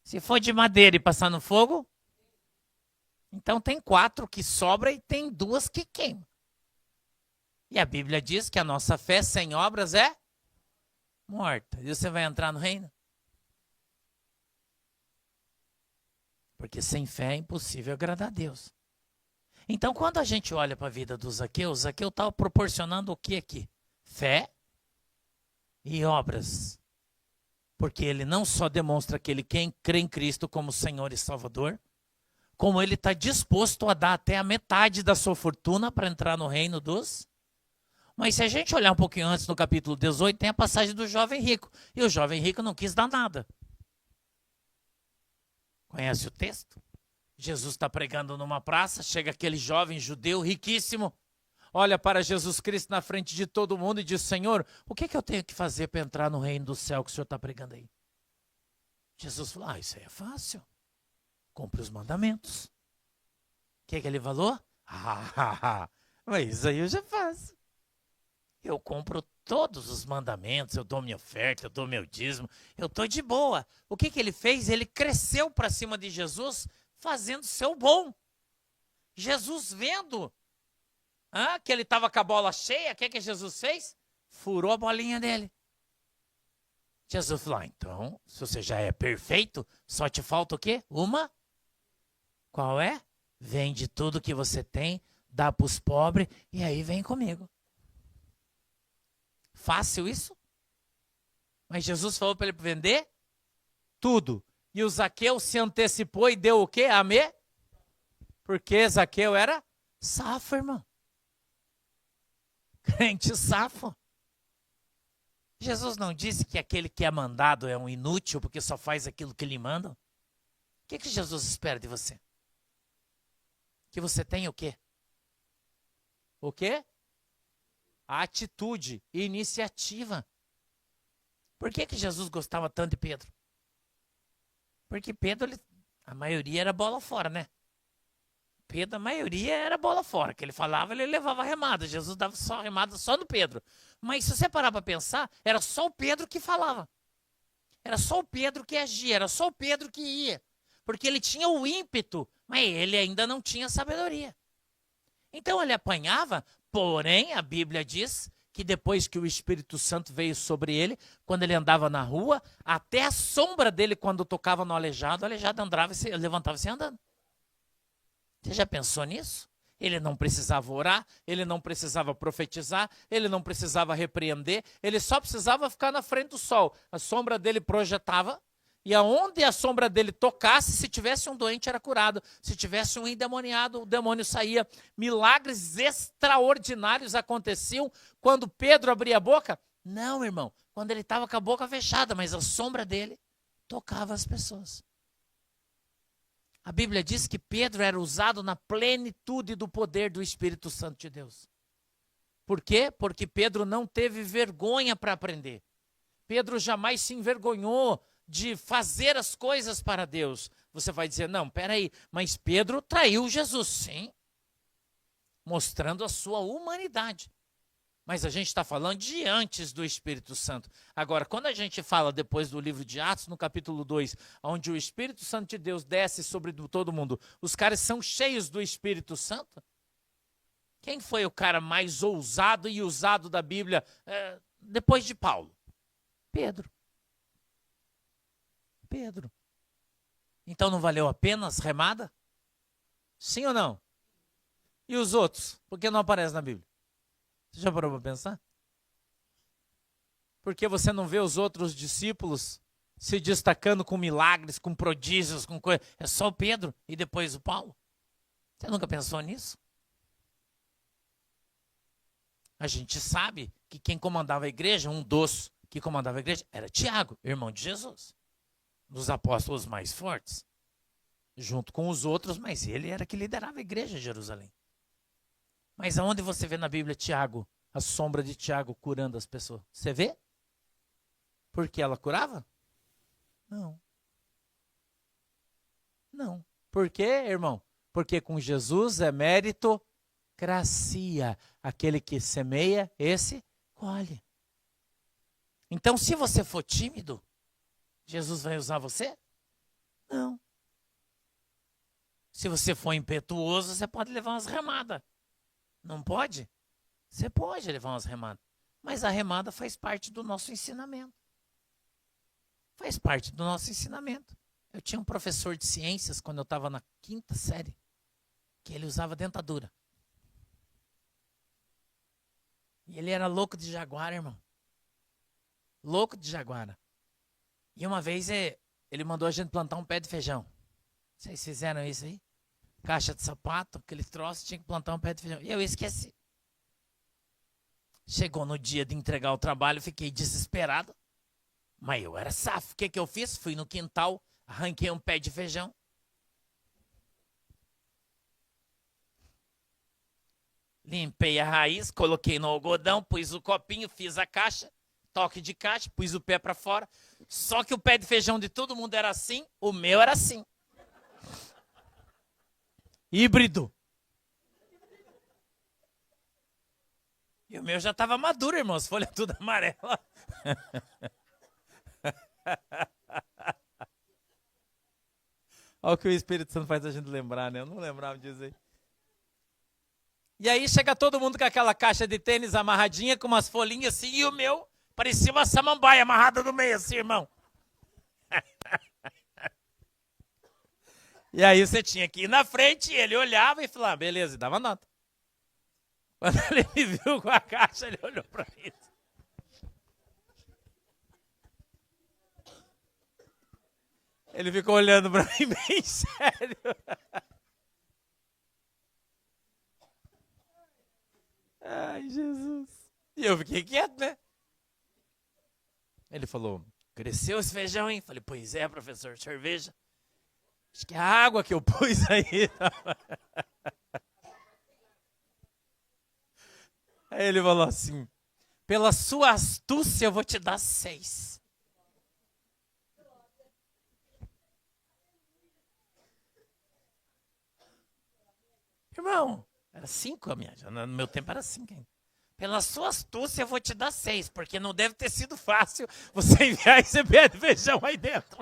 Se for de madeira e passar no fogo, então tem 4 que sobra e tem 2 que queimam. E a Bíblia diz que a nossa fé sem obras é morta. E você vai entrar no reino? Porque sem fé é impossível agradar a Deus. Então, quando a gente olha para a vida do Zaqueu, Zaqueu estava proporcionando o que aqui? Fé e obras. Porque ele não só demonstra que ele crê em Cristo como Senhor e Salvador, como ele está disposto a dar até a metade da sua fortuna para entrar no reino dos... Mas se a gente olhar um pouquinho antes, no capítulo 18, tem a passagem do jovem rico. E o jovem rico não quis dar nada. Conhece o texto? Jesus está pregando numa praça, chega aquele jovem judeu riquíssimo, olha para Jesus Cristo na frente de todo mundo e diz, Senhor, o que eu tenho que fazer para entrar no reino do céu que o Senhor está pregando aí? Jesus falou, isso aí é fácil. Cumpre os mandamentos. O que ele falou? Mas isso aí eu já faço. Eu cumpro todos os mandamentos, eu dou minha oferta, eu dou meu dízimo, eu estou de boa. O que ele fez? Ele cresceu para cima de Jesus, fazendo seu bom. Jesus vendo que ele estava com a bola cheia, o que Jesus fez? Furou a bolinha dele. Jesus falou, então, se você já é perfeito, só te falta o quê? Uma? Qual é? Vende tudo que você tem, dá para os pobres e aí vem comigo. Fácil isso? Mas Jesus falou para ele vender tudo. E o Zaqueu se antecipou e deu o quê? Porque Zaqueu era safo, irmão. Crente safo. Jesus não disse que aquele que é mandado é um inútil porque só faz aquilo que lhe mandam? O que Jesus espera de você? Que você tenha o quê? O quê? A atitude, iniciativa. Por que Jesus gostava tanto de Pedro? Porque Pedro, a maioria era bola fora, né? Pedro, a maioria era bola fora. Que ele falava, ele levava remada. Jesus dava só remada só no Pedro. Mas se você parar para pensar, era só o Pedro que falava. Era só o Pedro que agia, era só o Pedro que ia. Porque ele tinha o ímpeto, mas ele ainda não tinha sabedoria. Então ele apanhava, porém a Bíblia diz que depois que o Espírito Santo veio sobre ele, quando ele andava na rua, até a sombra dele quando tocava no aleijado, o aleijado andava e levantava-se andando. Você já pensou nisso? Ele não precisava orar, ele não precisava profetizar, ele não precisava repreender, ele só precisava ficar na frente do sol. A sombra dele projetava, e aonde a sombra dele tocasse, se tivesse um doente era curado, se tivesse um endemoniado, o demônio saía. Milagres extraordinários aconteciam quando Pedro abria a boca? Não, irmão, quando ele estava com a boca fechada, mas a sombra dele tocava as pessoas. A Bíblia diz que Pedro era usado na plenitude do poder do Espírito Santo de Deus. Por quê? Porque Pedro não teve vergonha para aprender. Pedro jamais se envergonhou de fazer as coisas para Deus. Você vai dizer, não, peraí, mas Pedro traiu Jesus, sim, mostrando a sua humanidade. Mas a gente está falando de antes do Espírito Santo. Agora, quando a gente fala depois do livro de Atos, no capítulo 2, onde o Espírito Santo de Deus desce sobre todo mundo, os caras são cheios do Espírito Santo. Quem foi o cara mais ousado e usado da Bíblia depois de Paulo? Pedro. Pedro. Então não valeu a pena as remadas? Sim ou não? E os outros? Por que não aparece na Bíblia? Você já parou para pensar? Por que você não vê os outros discípulos se destacando com milagres, com prodígios, com coisas? É só o Pedro e depois o Paulo. Você nunca pensou nisso? A gente sabe que quem comandava a igreja, um dos que comandava a igreja, era Tiago, irmão de Jesus. Dos apóstolos mais fortes. Junto com os outros, mas ele era que liderava a igreja em Jerusalém. Mas aonde você vê na Bíblia Tiago, a sombra de Tiago curando as pessoas? Você vê? Porque ela curava? Não. Não. Por quê, irmão? Porque com Jesus é meritocracia. Aquele que semeia, esse colhe. Então, se você for tímido, Jesus vai usar você? Não. Se você for impetuoso, você pode levar umas remadas. Não pode? Você pode levar umas remadas. Mas a remada faz parte do nosso ensinamento. Faz parte do nosso ensinamento. Eu tinha um professor de ciências, quando eu estava na 5ª série, que ele usava dentadura. E ele era louco de jaguara, irmão. Louco de jaguara. E uma vez ele mandou a gente plantar um pé de feijão. Vocês fizeram isso aí? Caixa de sapato, aquele troço, tinha que plantar um pé de feijão. E eu esqueci. Chegou no dia de entregar o trabalho, fiquei desesperado. Mas eu era safo. O que eu fiz? Fui no quintal, arranquei um pé de feijão. Limpei a raiz, coloquei no algodão, pus o copinho, fiz a caixa, toque de caixa, pus o pé para fora. Só que o pé de feijão de todo mundo era assim, o meu era assim. Híbrido. E o meu já estava maduro, irmão. As folhas tudo amarelas. Olha o que o Espírito Santo faz a gente lembrar, né? Eu não lembrava disso aí. E aí chega todo mundo com aquela caixa de tênis amarradinha, com umas folhinhas assim, e o meu parecia uma samambaia amarrada no meio assim, irmão. E aí você tinha que ir na frente, e ele olhava e falava, beleza, e dava nota. Quando ele me viu com a caixa, ele olhou para mim. Ele ficou olhando para mim bem sério. Ai, Jesus. E eu fiquei quieto, né? falou, cresceu esse feijão, hein? Falei, pois é, professor, cerveja. Acho que é a água que eu pus aí. Aí ele falou assim, pela sua astúcia eu vou te dar 6. Irmão, era 5 a minha, no meu tempo era 5 ainda. Pela sua astúcia eu vou te dar 6, porque não deve ter sido fácil você enviar esse pé de feijão aí dentro.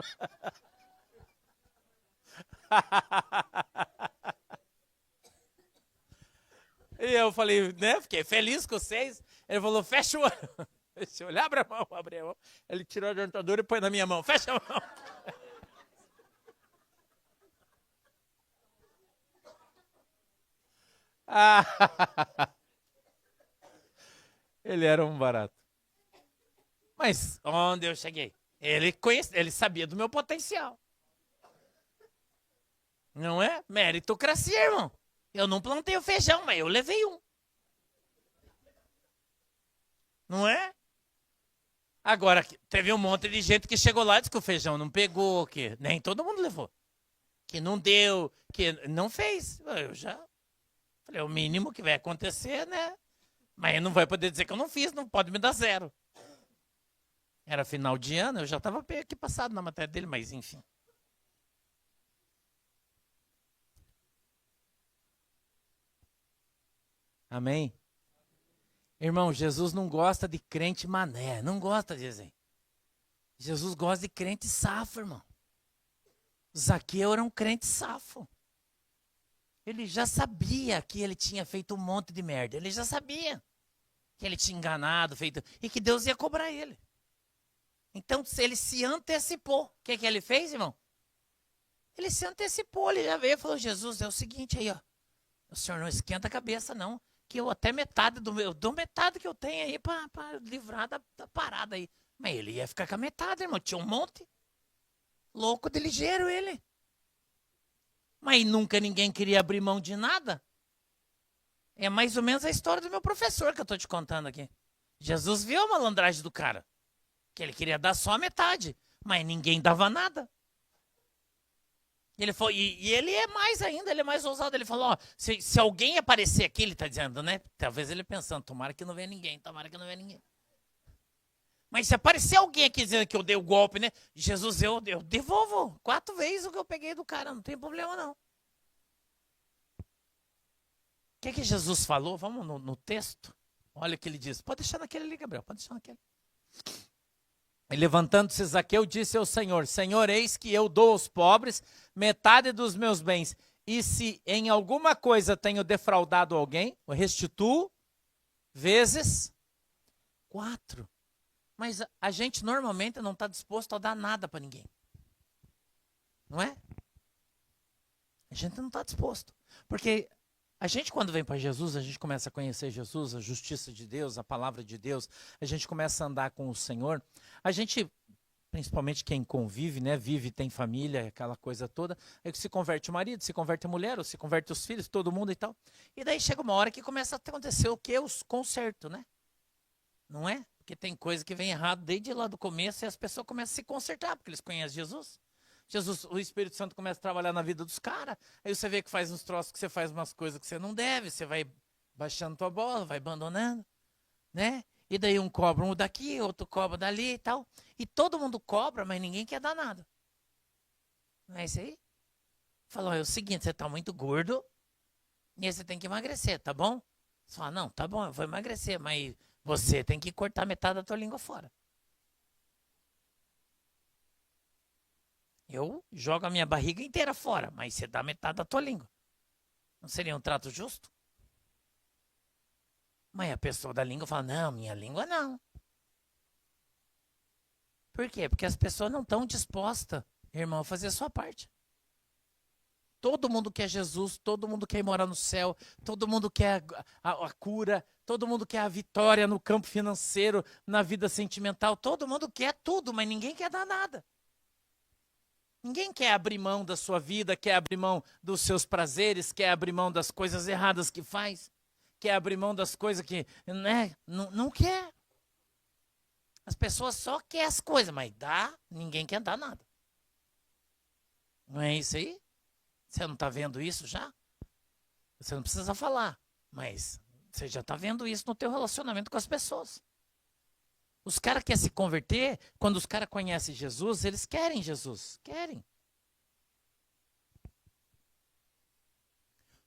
E eu falei, né, fiquei feliz com 6. Ele falou, fecha o olho. Fecha o olho, abre a mão. Ele tirou a dentadura e põe na minha mão, fecha a mão. Ele era um barato. Mas onde eu cheguei? Ele sabia do meu potencial. Não é? Meritocracia, irmão. Eu não plantei o feijão, mas eu levei um. Não é? Agora, teve um monte de gente que chegou lá e disse que o feijão não pegou, que nem todo mundo levou. Que não deu, que não fez. Eu já falei, o mínimo que vai acontecer, né? Mas não vai poder dizer que eu não fiz, não pode me dar 0. Era final de ano, eu já estava aqui passado na matéria dele, mas enfim. Amém? Irmão, Jesus não gosta de crente mané, não gosta de dizer. Jesus gosta de crente safo, irmão. Zaqueu era um crente safo. Ele já sabia que ele tinha feito um monte de merda. Ele já sabia que ele tinha enganado, feito e que Deus ia cobrar ele. Então, ele se antecipou. O que ele fez, irmão? Ele se antecipou, ele já veio e falou, Jesus, é o seguinte aí, ó. O senhor não esquenta a cabeça, não. Que eu até metade eu dou metade que eu tenho aí para livrar da parada aí. Mas ele ia ficar com a metade, irmão. Tinha um monte. Louco de ligeiro ele. Mas nunca ninguém queria abrir mão de nada. É mais ou menos a história do meu professor que eu estou te contando aqui. Jesus viu a malandragem do cara. Que ele queria dar só a metade. Mas ninguém dava nada. Ele foi, e ele é mais ainda, ele é mais ousado. Ele falou, ó, se alguém aparecer aqui, ele está dizendo, né? Talvez ele pensando, tomara que não venha ninguém, tomara que não venha ninguém. Mas se aparecer alguém aqui dizendo que eu dei o golpe, né? Jesus, eu devolvo 4 vezes o que eu peguei do cara, não tem problema não. O que Jesus falou? Vamos no texto. Olha o que ele diz. Pode deixar naquele ali, Gabriel, pode deixar naquele. E levantando-se Zaqueu, disse ao Senhor, Senhor, eis que eu dou aos pobres metade dos meus bens. E se em alguma coisa tenho defraudado alguém, eu restituo vezes 4. Mas a gente normalmente não está disposto a dar nada para ninguém. Não é? A gente não está disposto. Porque a gente, quando vem para Jesus, a gente começa a conhecer Jesus, a justiça de Deus, a palavra de Deus, a gente começa a andar com o Senhor. A gente, principalmente quem convive, né, vive, tem família, aquela coisa toda, aí se converte o marido, se converte a mulher, ou se converte os filhos, todo mundo e tal. E daí chega uma hora que começa a acontecer o quê? Os consertos, né? Não é? Porque tem coisa que vem errado desde lá do começo e as pessoas começam a se consertar, porque eles conhecem Jesus. O Espírito Santo começa a trabalhar na vida dos caras, aí você vê que faz uns troços, que você faz umas coisas que você não deve, você vai baixando tua bola, vai abandonando, né? E daí um cobra um daqui, outro cobra dali e tal. E todo mundo cobra, mas ninguém quer dar nada. Não é isso aí? Falou, é o seguinte, você tá muito gordo e você tem que emagrecer, tá bom? Você fala, não, tá bom, eu vou emagrecer, mas você tem que cortar metade da tua língua fora. Eu jogo a minha barriga inteira fora, mas você dá metade da tua língua. Não seria um trato justo? Mas a pessoa da língua fala, não, minha língua não. Por quê? Porque as pessoas não estão dispostas, irmão, a fazer a sua parte. Todo mundo quer Jesus, todo mundo quer morar no céu, todo mundo quer a cura, todo mundo quer a vitória no campo financeiro, na vida sentimental, todo mundo quer tudo, mas ninguém quer dar nada. Ninguém quer abrir mão da sua vida, quer abrir mão dos seus prazeres, quer abrir mão das coisas erradas que faz, quer abrir mão das coisas que, né, não quer. As pessoas só querem as coisas, mas ninguém quer dar nada. Não é isso aí? Você não está vendo isso já? Você não precisa falar, mas você já está vendo isso no teu relacionamento com as pessoas. Os caras querem se converter, quando os caras conhecem Jesus, eles querem Jesus, querem.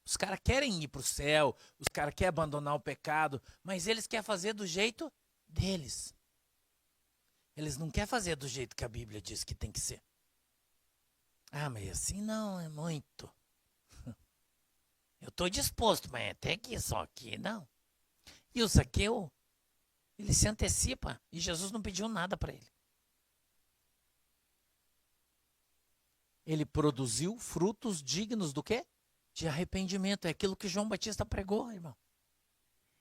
Os caras querem ir para o céu, os caras querem abandonar o pecado, mas eles querem fazer do jeito deles. Eles não querem fazer do jeito que a Bíblia diz que tem que ser. Ah, mas assim não, é muito. Eu estou disposto, mas até que só aqui não. E o Zaqueu, ele se antecipa e Jesus não pediu nada para ele. Ele produziu frutos dignos do quê? De arrependimento. É aquilo que João Batista pregou, irmão.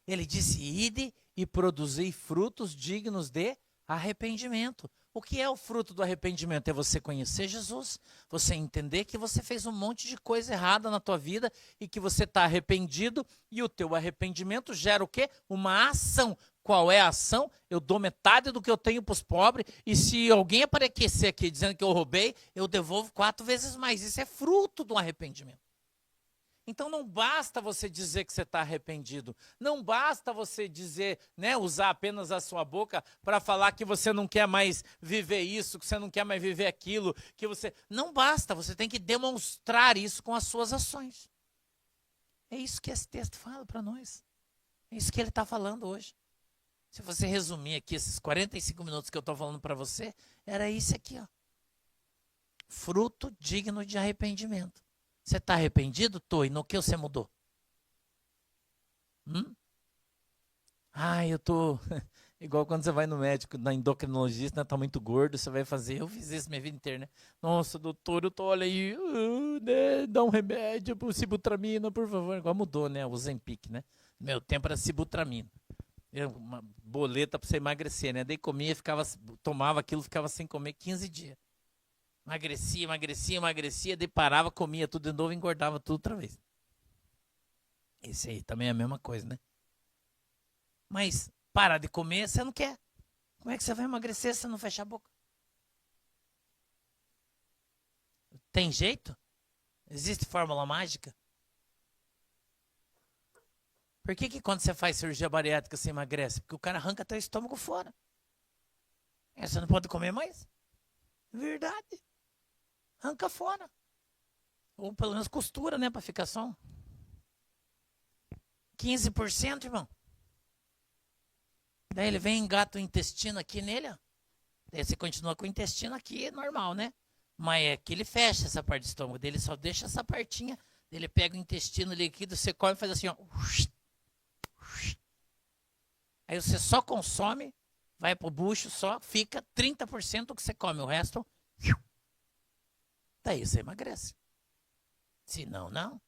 Ele disse, ide e produzi frutos dignos de arrependimento. O que é o fruto do arrependimento? É você conhecer Jesus, você entender que você fez um monte de coisa errada na tua vida e que você está arrependido, e o teu arrependimento gera o quê? Uma ação. Qual é a ação? Eu dou metade do que eu tenho para os pobres, e se alguém aparecer aqui dizendo que eu roubei, eu devolvo 4 vezes mais. Isso é fruto do arrependimento. Então não basta você dizer que você está arrependido, não basta você dizer, né, usar apenas a sua boca para falar que você não quer mais viver isso, que você não quer mais viver aquilo, que você... Não basta, você tem que demonstrar isso com as suas ações. É isso que esse texto fala para nós. É isso que ele está falando hoje. Se você resumir aqui esses 45 minutos que eu estou falando para você, era isso aqui, ó. Fruto digno de arrependimento. Você está arrependido? Tô. E no que você mudou? Eu tô... Igual quando você vai no médico, na endocrinologista, né, tá muito gordo, você vai fazer... Eu fiz isso minha vida inteira, né? Nossa, doutor, eu tô, olha aí, né, dá um remédio, Sibutramina, por favor. Igual mudou, né? O Ozempic, né? No meu tempo era Sibutramina. Uma boleta para você emagrecer, né? Daí comia, tomava aquilo, ficava sem comer 15 dias. Emagrecia, daí parava, comia tudo de novo e engordava tudo outra vez. Esse aí também é a mesma coisa, né? Mas parar de comer, você não quer. Como é que você vai emagrecer se você não fecha a boca? Tem jeito? Existe fórmula mágica? Por que quando você faz cirurgia bariátrica você emagrece? Porque o cara arranca teu estômago fora. Você não pode comer mais? Verdade. Arranca fora. Ou pelo menos costura, né? Para ficar só 15%, irmão. Daí ele vem e engata o intestino aqui nele, ó. Daí você continua com o intestino aqui, normal, né? Mas é que ele fecha essa parte do estômago dele, só deixa essa partinha. Ele pega o intestino líquido, você come e faz assim, ó. Aí você só consome, vai pro bucho, só fica 30% do que você come. O resto, daí você emagrece. Se não, não.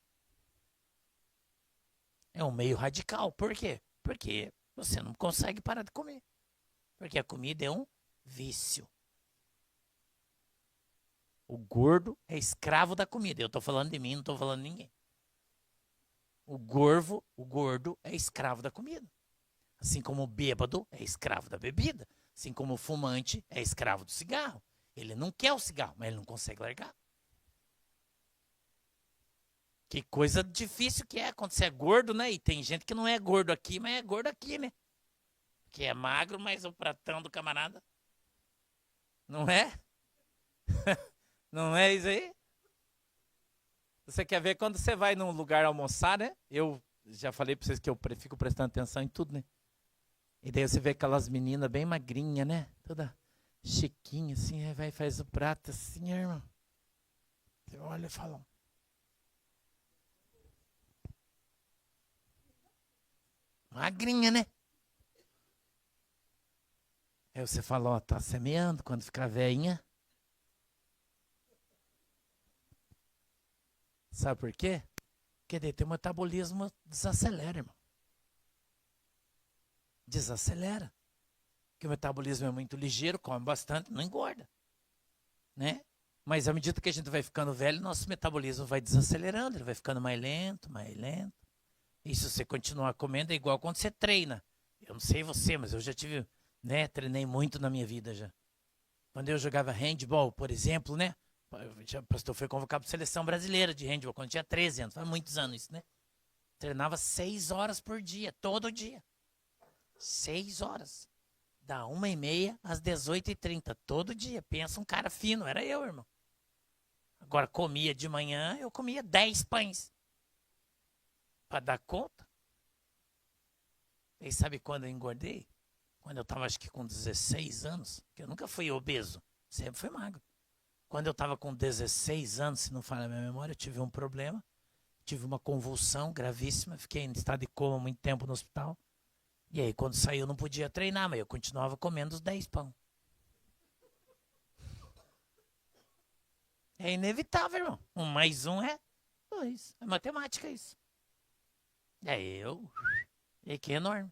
É um meio radical. Por quê? Porque você não consegue parar de comer. Porque a comida é um vício. O gordo é escravo da comida. Eu estou falando de mim, não estou falando de ninguém. O gordo é escravo da comida. Assim como o bêbado é escravo da bebida. Assim como o fumante é escravo do cigarro. Ele não quer o cigarro, mas ele não consegue largar. Que coisa difícil que é quando você é gordo, né? E tem gente que não é gordo aqui, mas é gordo aqui, né? Que é magro, mas o pratão do camarada. Não é? Não é isso aí? Você quer ver quando você vai num lugar almoçar, né? Eu já falei pra vocês que eu fico prestando atenção em tudo, né? E daí você vê aquelas meninas bem magrinhas, né? Toda chiquinha, assim, aí vai e faz o prato assim, irmão. Você olha e fala... Magrinha, né? Aí você fala, ó, tá semeando, quando ficar velhinha. Sabe por quê? Porque daí teu metabolismo desacelera, irmão. Desacelera. Porque o metabolismo é muito ligeiro, come bastante, não engorda. Né? Mas à medida que a gente vai ficando velho, nosso metabolismo vai desacelerando, ele vai ficando mais lento, mais lento. E se você continuar comendo, é igual quando você treina. Eu não sei você, mas eu já tive né? Treinei muito na minha vida já. Quando eu jogava handball, por exemplo, né? O pastor foi convocado para a seleção brasileira de handball quando tinha 13 anos. Faz muitos anos isso, né? Treinava 6 horas por dia, todo dia. 6 horas. Da 1h30 às 18h30, todo dia. Pensa um cara fino, era eu, irmão. Agora, comia de manhã, eu comia 10 pães. Para dar conta. E sabe quando eu engordei? Quando eu estava, acho que com 16 anos. Porque eu nunca fui obeso, sempre fui magro. Quando eu estava com 16 anos, se não falha a minha memória, eu tive um problema. Tive uma convulsão gravíssima, fiquei em estado de coma muito tempo no hospital. E aí, quando saiu, eu não podia treinar, mas eu continuava comendo os 10 pão. É inevitável, irmão. 1 mais 1 é 2. É matemática isso. E que enorme.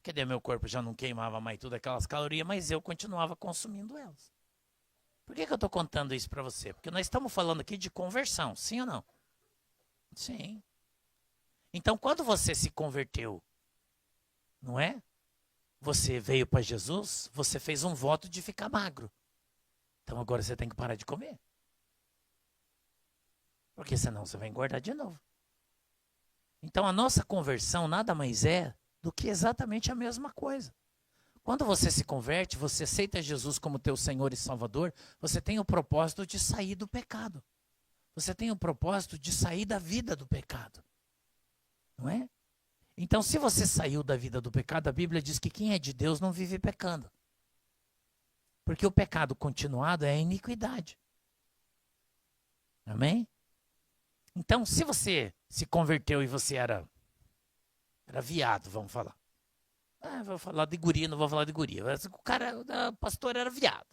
Cadê meu corpo? Já não queimava mais tudo aquelas calorias, mas eu continuava consumindo elas. Por que eu estou contando isso para você? Porque nós estamos falando aqui de conversão, sim ou não? Sim. Então, quando você se converteu, não é? Você veio para Jesus, você fez um voto de ficar magro. Então, agora você tem que parar de comer. Porque senão você vai engordar de novo. Então, a nossa conversão nada mais é do que exatamente a mesma coisa. Quando você se converte, você aceita Jesus como teu Senhor e Salvador, você tem o propósito de sair do pecado. Você tem o propósito de sair da vida do pecado. Não é? Então, se você saiu da vida do pecado, a Bíblia diz que quem é de Deus não vive pecando. Porque o pecado continuado é a iniquidade. Amém? Então, se você se converteu e você era viado, vamos falar. Vou falar de guria, não vou falar de guria. O cara, o pastor era viado,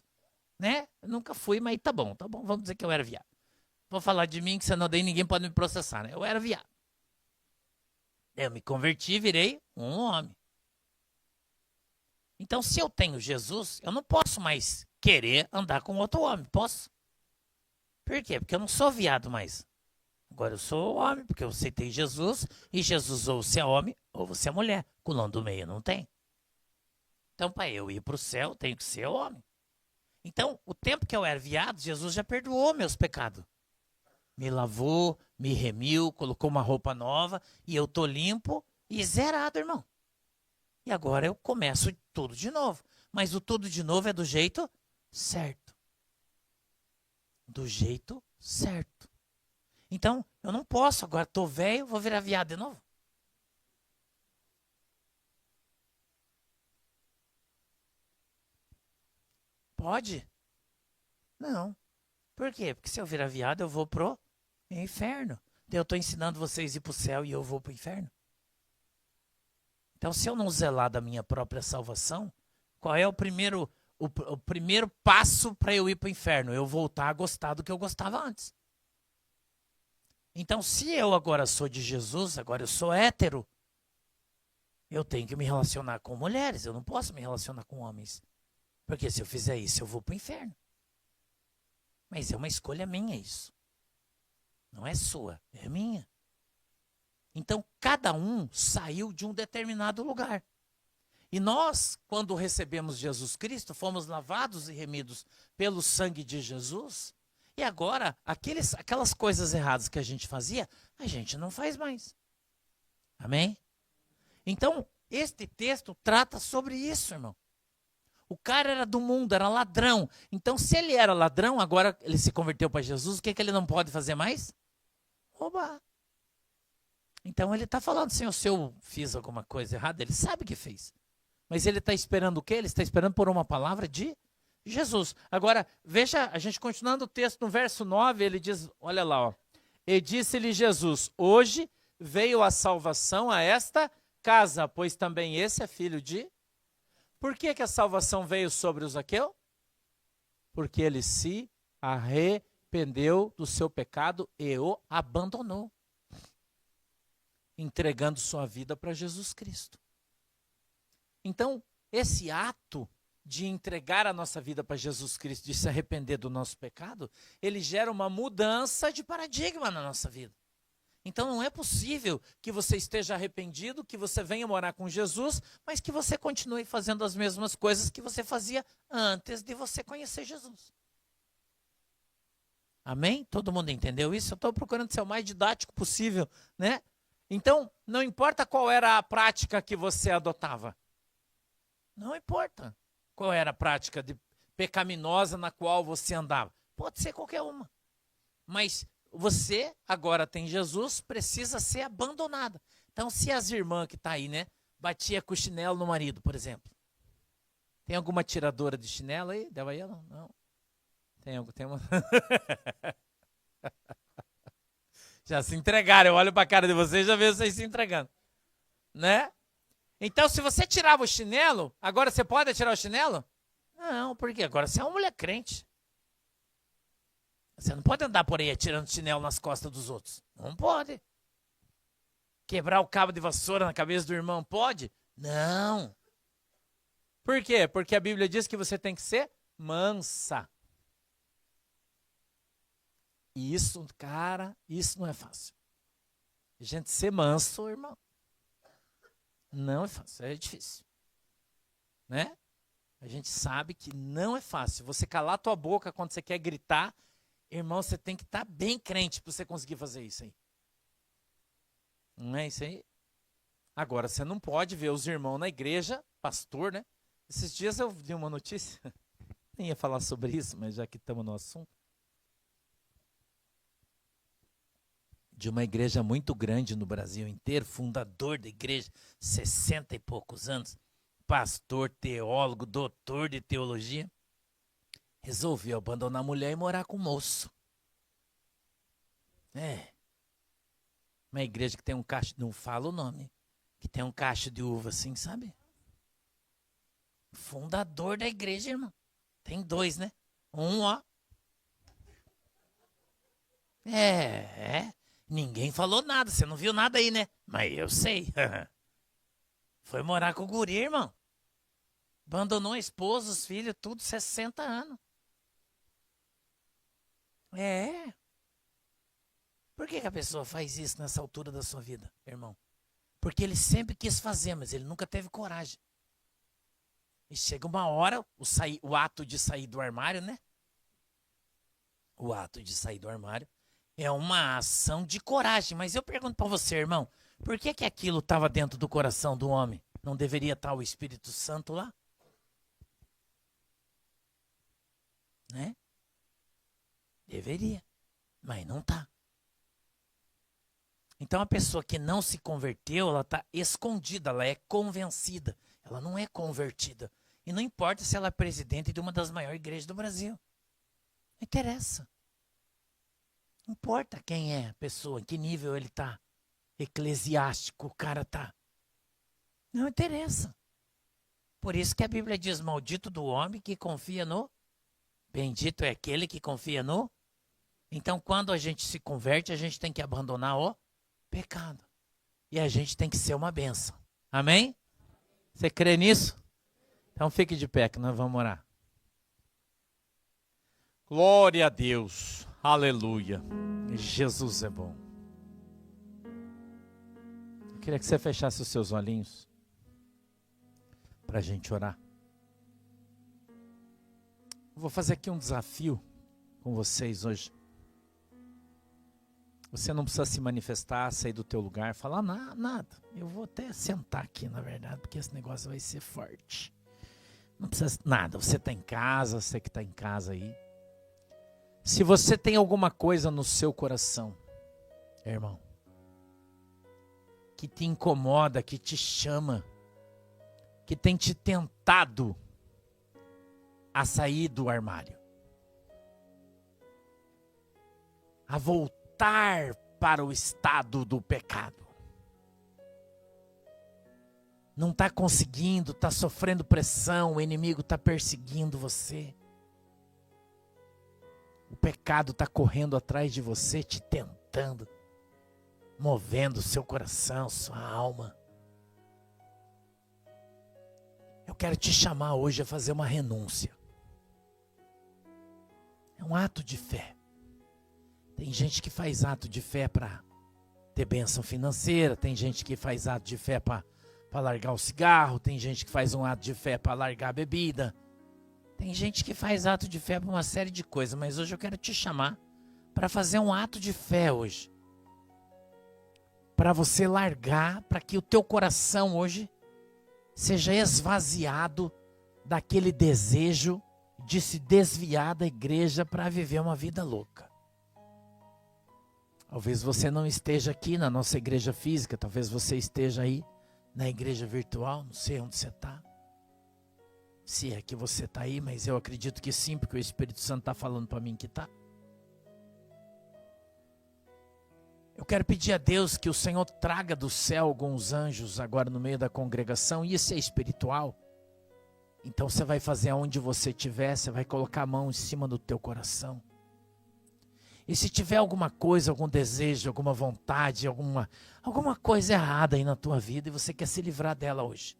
né? Eu nunca fui, mas tá bom, vamos dizer que eu era viado. Vou falar de mim, que senão daí ninguém pode me processar, né? Eu era viado. Eu me converti e virei um homem. Então, se eu tenho Jesus, eu não posso mais querer andar com outro homem, posso? Por quê? Porque eu não sou viado mais. Agora eu sou homem, porque eu aceitei Jesus, e Jesus ou você é homem ou você é mulher. Culão do meio não tem. Então, para eu ir para o céu, eu tenho que ser homem. Então, o tempo que eu era viado, Jesus já perdoou meus pecados. Me lavou, me remiu, colocou uma roupa nova, e eu tô limpo e zerado, irmão. E agora eu começo tudo de novo. Mas o tudo de novo é do jeito certo. Do jeito certo. Então, eu não posso, agora tô velho, vou virar viado de novo. Pode? Não. Por quê? Porque se eu virar viado, eu vou pro inferno. Eu estou ensinando vocês a ir pro céu e eu vou pro inferno. Então, se eu não zelar da minha própria salvação, qual é o primeiro passo para eu ir pro inferno? Eu voltar a gostar do que eu gostava antes. Então, se eu agora sou de Jesus, agora eu sou hétero, eu tenho que me relacionar com mulheres, eu não posso me relacionar com homens. Porque se eu fizer isso, eu vou para o inferno. Mas é uma escolha minha isso. Não é sua, é minha. Então, cada um saiu de um determinado lugar. E nós, quando recebemos Jesus Cristo, fomos lavados e remidos pelo sangue de Jesus. E agora, aquelas coisas erradas que a gente fazia, a gente não faz mais. Amém? Então, este texto trata sobre isso, irmão. O cara era do mundo, era ladrão. Então, se ele era ladrão, agora ele se converteu para Jesus, o que ele não pode fazer mais? Roubar. Então, ele está falando assim, se eu fiz alguma coisa errada, ele sabe que fez. Mas ele está esperando o quê? Ele está esperando por uma palavra de Jesus. Agora, veja, a gente continuando o texto, no verso 9, ele diz, olha lá, ó. E disse-lhe Jesus, hoje veio a salvação a esta casa, pois também esse é filho de... Por que a salvação veio sobre o Zaqueu? Porque ele se arrependeu do seu pecado e o abandonou, entregando sua vida para Jesus Cristo. Então, esse ato de entregar a nossa vida para Jesus Cristo, de se arrepender do nosso pecado, ele gera uma mudança de paradigma na nossa vida. Então não é possível que você esteja arrependido, que você venha morar com Jesus, mas que você continue fazendo as mesmas coisas que você fazia antes de você conhecer Jesus. Amém? Todo mundo entendeu isso? Eu estou procurando ser o mais didático possível, né? Então, não importa qual era a prática que você adotava. Não importa qual era a prática pecaminosa na qual você andava. Pode ser qualquer uma. Mas você agora tem Jesus, precisa ser abandonada. Então, se as irmãs que estão aí, né, batia com o chinelo no marido, por exemplo. Tem alguma tiradora de chinelo aí? Deva aí? Não. Tem uma... Já se entregaram, eu olho para a cara de vocês e já vejo vocês se entregando. Né? Então, se você tirava o chinelo, agora você pode tirar o chinelo? Não, porque agora você é uma mulher crente. Você não pode andar por aí tirando chinelo nas costas dos outros. Não pode. Quebrar o cabo de vassoura na cabeça do irmão, pode? Não. Por quê? Porque a Bíblia diz que você tem que ser mansa. E isso, cara, isso não é fácil. A gente ser manso, irmão, não é fácil, é difícil. Né? A gente sabe que não é fácil. Você calar a tua boca quando você quer gritar, irmão, você tem que estar bem crente para você conseguir fazer isso aí. Não é isso aí? Agora, você não pode ver os irmãos na igreja, pastor, né? Esses dias eu vi uma notícia, nem ia falar sobre isso, mas já que estamos no assunto, de uma igreja muito grande no Brasil inteiro, fundador da igreja, 60 e poucos anos, pastor, teólogo, doutor de teologia, resolveu abandonar a mulher e morar com o moço. Uma igreja que tem um cacho, não fala o nome, que tem um cacho de uva assim, sabe? Fundador da igreja, irmão. Tem dois, né? Um, ó. Ninguém falou nada, você não viu nada aí, né? Mas eu sei. Foi morar com o guri, irmão. Abandonou a esposa, os filhos, tudo, 60 anos. Por que a pessoa faz isso nessa altura da sua vida, irmão? Porque ele sempre quis fazer, mas ele nunca teve coragem. E chega uma hora, o ato de sair do armário, né? O ato de sair do armário é uma ação de coragem. Mas eu pergunto para você, irmão, por que aquilo estava dentro do coração do homem? Não deveria estar o Espírito Santo lá? Né? Deveria, mas não está. Então a pessoa que não se converteu, ela está escondida, ela é convencida, ela não é convertida. E não importa se ela é presidente de uma das maiores igrejas do Brasil. Não interessa. Não importa quem é a pessoa, em que nível ele está. Eclesiástico o cara está. Não interessa. Por isso que a Bíblia diz, maldito do homem que confia no... Bendito é aquele que confia no... Então, quando a gente se converte, a gente tem que abandonar o pecado. E a gente tem que ser uma bênção. Amém? Você crê nisso? Então fique de pé que nós vamos orar. Glória a Deus. Aleluia. Jesus é bom. Eu queria que você fechasse os seus olhinhos para a gente orar. Eu vou fazer aqui um desafio com vocês hoje. Você não precisa se manifestar, sair do teu lugar, falar nada. Eu vou até sentar aqui, na verdade, porque esse negócio vai ser forte. Não precisa nada. Você está em casa, você que está em casa aí. Se você tem alguma coisa no seu coração, irmão, que te incomoda, que te chama, que tem te tentado a sair do armário, a voltar para o estado do pecado, não está conseguindo, está sofrendo pressão, o inimigo está perseguindo você. O pecado está correndo atrás de você, te tentando, movendo o seu coração, sua alma. Eu quero te chamar hoje a fazer uma renúncia. É um ato de fé. Tem gente que faz ato de fé para ter bênção financeira, tem gente que faz ato de fé para largar o cigarro, tem gente que faz um ato de fé para largar a bebida, tem gente que faz ato de fé para uma série de coisas, mas hoje eu quero te chamar para fazer um ato de fé hoje. Para você largar, para que o teu coração hoje seja esvaziado daquele desejo de se desviar da igreja para viver uma vida louca. Talvez você não esteja aqui na nossa igreja física, talvez você esteja aí na igreja virtual, não sei onde você está. Se é que você está aí, mas eu acredito que sim, porque o Espírito Santo está falando para mim que está. Eu quero pedir a Deus que o Senhor traga do céu alguns anjos agora no meio da congregação, e isso é espiritual. Então você vai fazer aonde você estiver, você vai colocar a mão em cima do teu coração. E se tiver alguma coisa, algum desejo, alguma vontade, alguma coisa errada aí na tua vida e você quer se livrar dela hoje.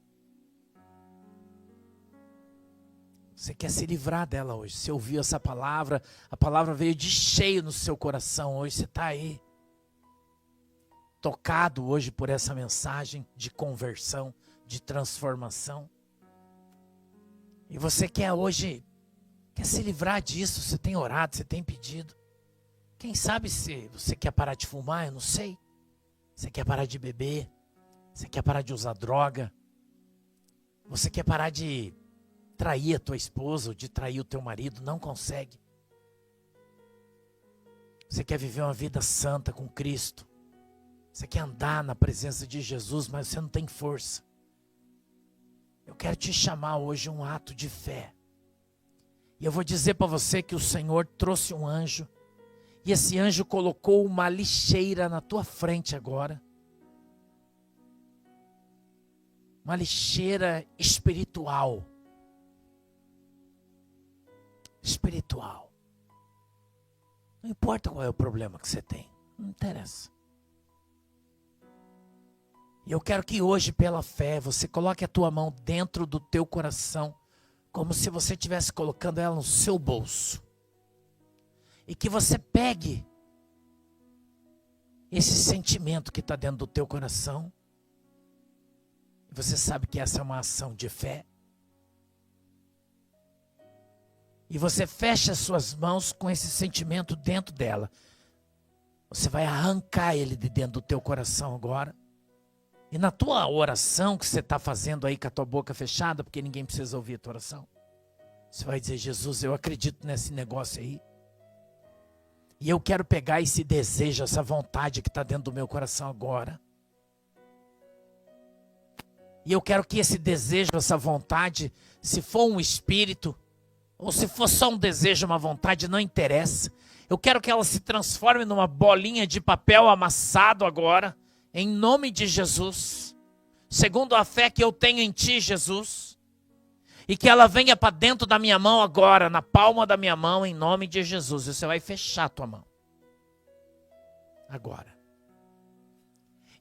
Você quer se livrar dela hoje. Você ouviu essa palavra, a palavra veio de cheio no seu coração hoje, você está aí. Tocado hoje por essa mensagem de conversão, de transformação. E você quer hoje, quer se livrar disso, você tem orado, você tem pedido. Quem sabe se você quer parar de fumar, eu não sei. Você quer parar de beber, você quer parar de usar droga. Você quer parar de trair a tua esposa ou de trair o teu marido, não consegue. Você quer viver uma vida santa com Cristo. Você quer andar na presença de Jesus, mas você não tem força. Eu quero te chamar hoje um ato de fé. E eu vou dizer para você que o Senhor trouxe um anjo. E esse anjo colocou uma lixeira na tua frente agora. Uma lixeira espiritual. Espiritual. Não importa qual é o problema que você tem. Não interessa. E eu quero que hoje, pela fé, você coloque a tua mão dentro do teu coração, como se você estivesse colocando ela no seu bolso. E que você pegue esse sentimento que está dentro do teu coração. E você sabe que essa é uma ação de fé. E você fecha as suas mãos com esse sentimento dentro dela. Você vai arrancar ele de dentro do teu coração agora. E na tua oração que você está fazendo aí com a tua boca fechada, porque ninguém precisa ouvir a tua oração, você vai dizer: Jesus, eu acredito nesse negócio aí. E eu quero pegar esse desejo, essa vontade que está dentro do meu coração agora. E eu quero que esse desejo, essa vontade, se for um espírito, ou se for só um desejo, uma vontade, não interessa. Eu quero que ela se transforme numa bolinha de papel amassado agora, em nome de Jesus, segundo a fé que eu tenho em ti, Jesus, e que ela venha para dentro da minha mão agora, na palma da minha mão, em nome de Jesus. E você vai fechar a tua mão, agora.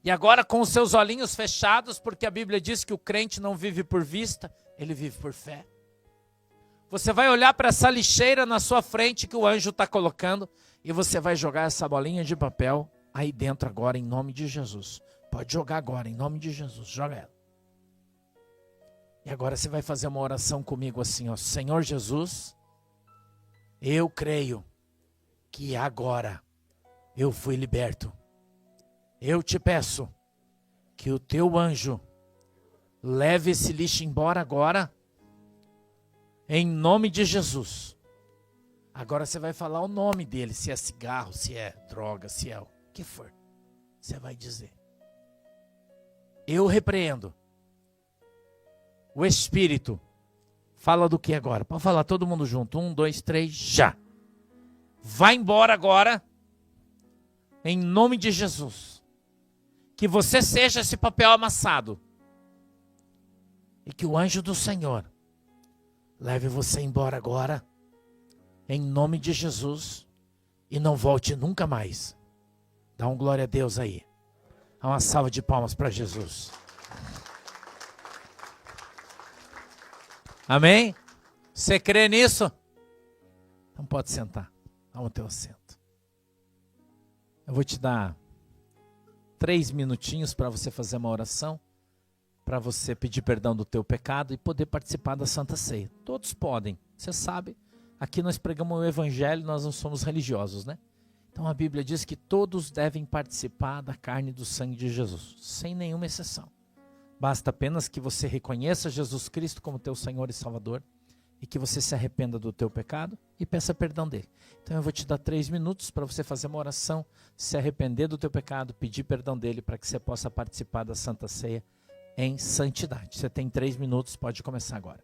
E agora com os seus olhinhos fechados, porque a Bíblia diz que o crente não vive por vista, ele vive por fé. Você vai olhar para essa lixeira na sua frente que o anjo está colocando, e você vai jogar essa bolinha de papel aí dentro agora, em nome de Jesus. Pode jogar agora, em nome de Jesus. Joga ela. E agora você vai fazer uma oração comigo assim, ó. Senhor Jesus, eu creio que agora eu fui liberto. Eu te peço que o teu anjo leve esse lixo embora agora, em nome de Jesus. Agora você vai falar o nome dele, se é cigarro, se é droga, se é o que for, você vai dizer: eu repreendo o espírito. Fala do que agora? Pode falar todo mundo junto. 1, 2, 3, já. Vai embora agora, em nome de Jesus. Que você seja esse papel amassado, e que o anjo do Senhor leve você embora agora, em nome de Jesus, e não volte nunca mais. Dá um glória a Deus aí. Dá uma salva de palmas para Jesus. Amém? Você crê nisso? Então pode sentar. Toma o teu assento. Eu vou te dar 3 minutinhos para você fazer uma oração, para você pedir perdão do teu pecado e poder participar da Santa Ceia. Todos podem, você sabe, aqui nós pregamos o Evangelho, nós não somos religiosos, né? Então a Bíblia diz que todos devem participar da carne e do sangue de Jesus, sem nenhuma exceção. Basta apenas que você reconheça Jesus Cristo como teu Senhor e Salvador e que você se arrependa do teu pecado e peça perdão dele. Então eu vou te dar 3 minutos para você fazer uma oração, se arrepender do teu pecado, pedir perdão dele para que você possa participar da Santa Ceia em santidade. Você tem 3 minutos, pode começar agora.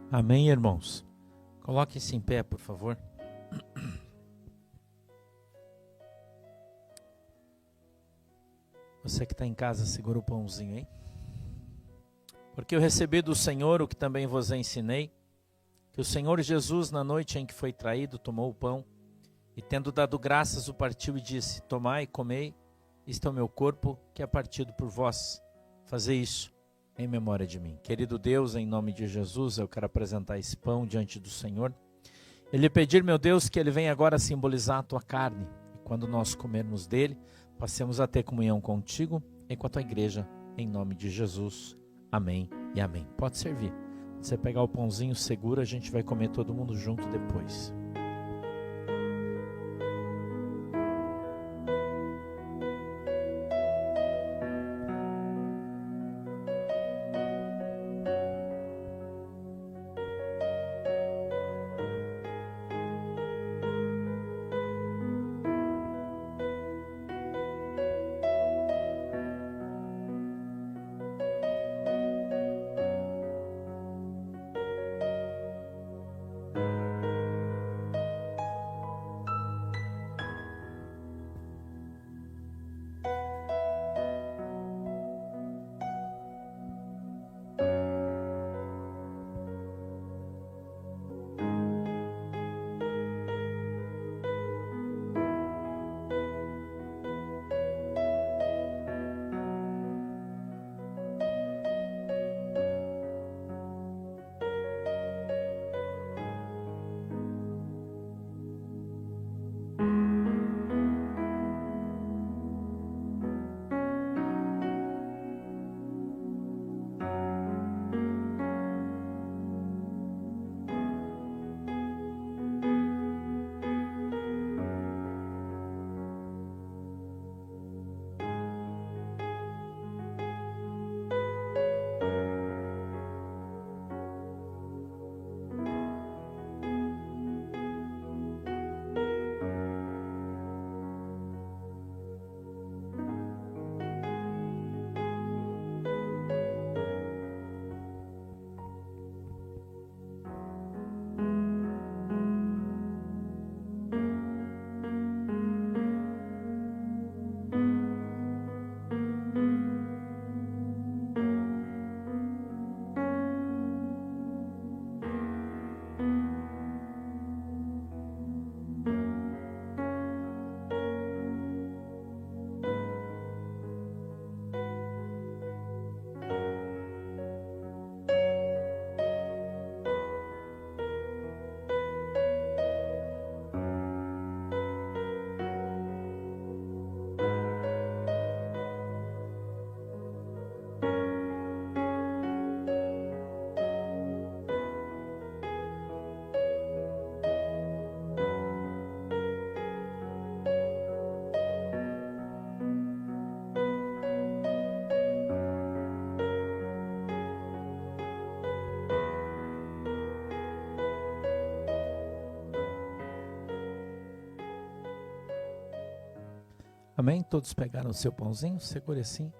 Amém, irmãos? Coloque-se em pé, por favor. Você que está em casa, segura o pãozinho, hein? Porque eu recebi do Senhor o que também vos ensinei, que o Senhor Jesus, na noite em que foi traído, tomou o pão, e tendo dado graças, o partiu e disse: tomai e comei, isto é o meu corpo, que é partido por vós. Fazei isso em memória de mim. Querido Deus, em nome de Jesus, eu quero apresentar esse pão diante do Senhor. E lhe pedir, meu Deus, que ele venha agora simbolizar a tua carne. E quando nós comermos dele, passemos a ter comunhão contigo e com a tua igreja, em nome de Jesus. Amém e amém. Pode servir. Você pegar o pãozinho, segura, a gente vai comer todo mundo junto depois. Amém? Todos pegaram o seu pãozinho, segure assim.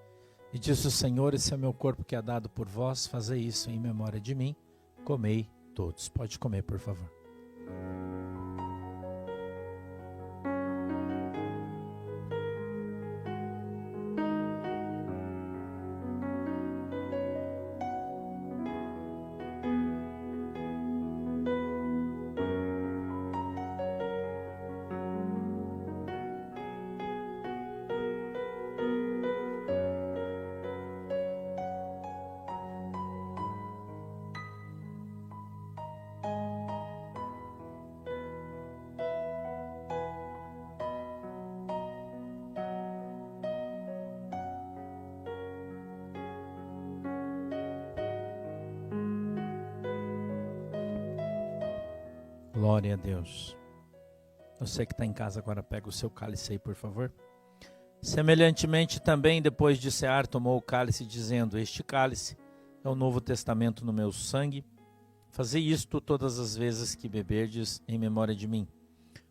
E disse o Senhor: esse é o meu corpo que é dado por vós, fazei isso em memória de mim. Comei todos. Pode comer, por favor. Glória a Deus. Você que está em casa agora, pega o seu cálice aí, por favor. Semelhantemente também, depois de cear, tomou o cálice, dizendo: este cálice é o Novo Testamento no meu sangue. Fazei isto todas as vezes que beberdes em memória de mim.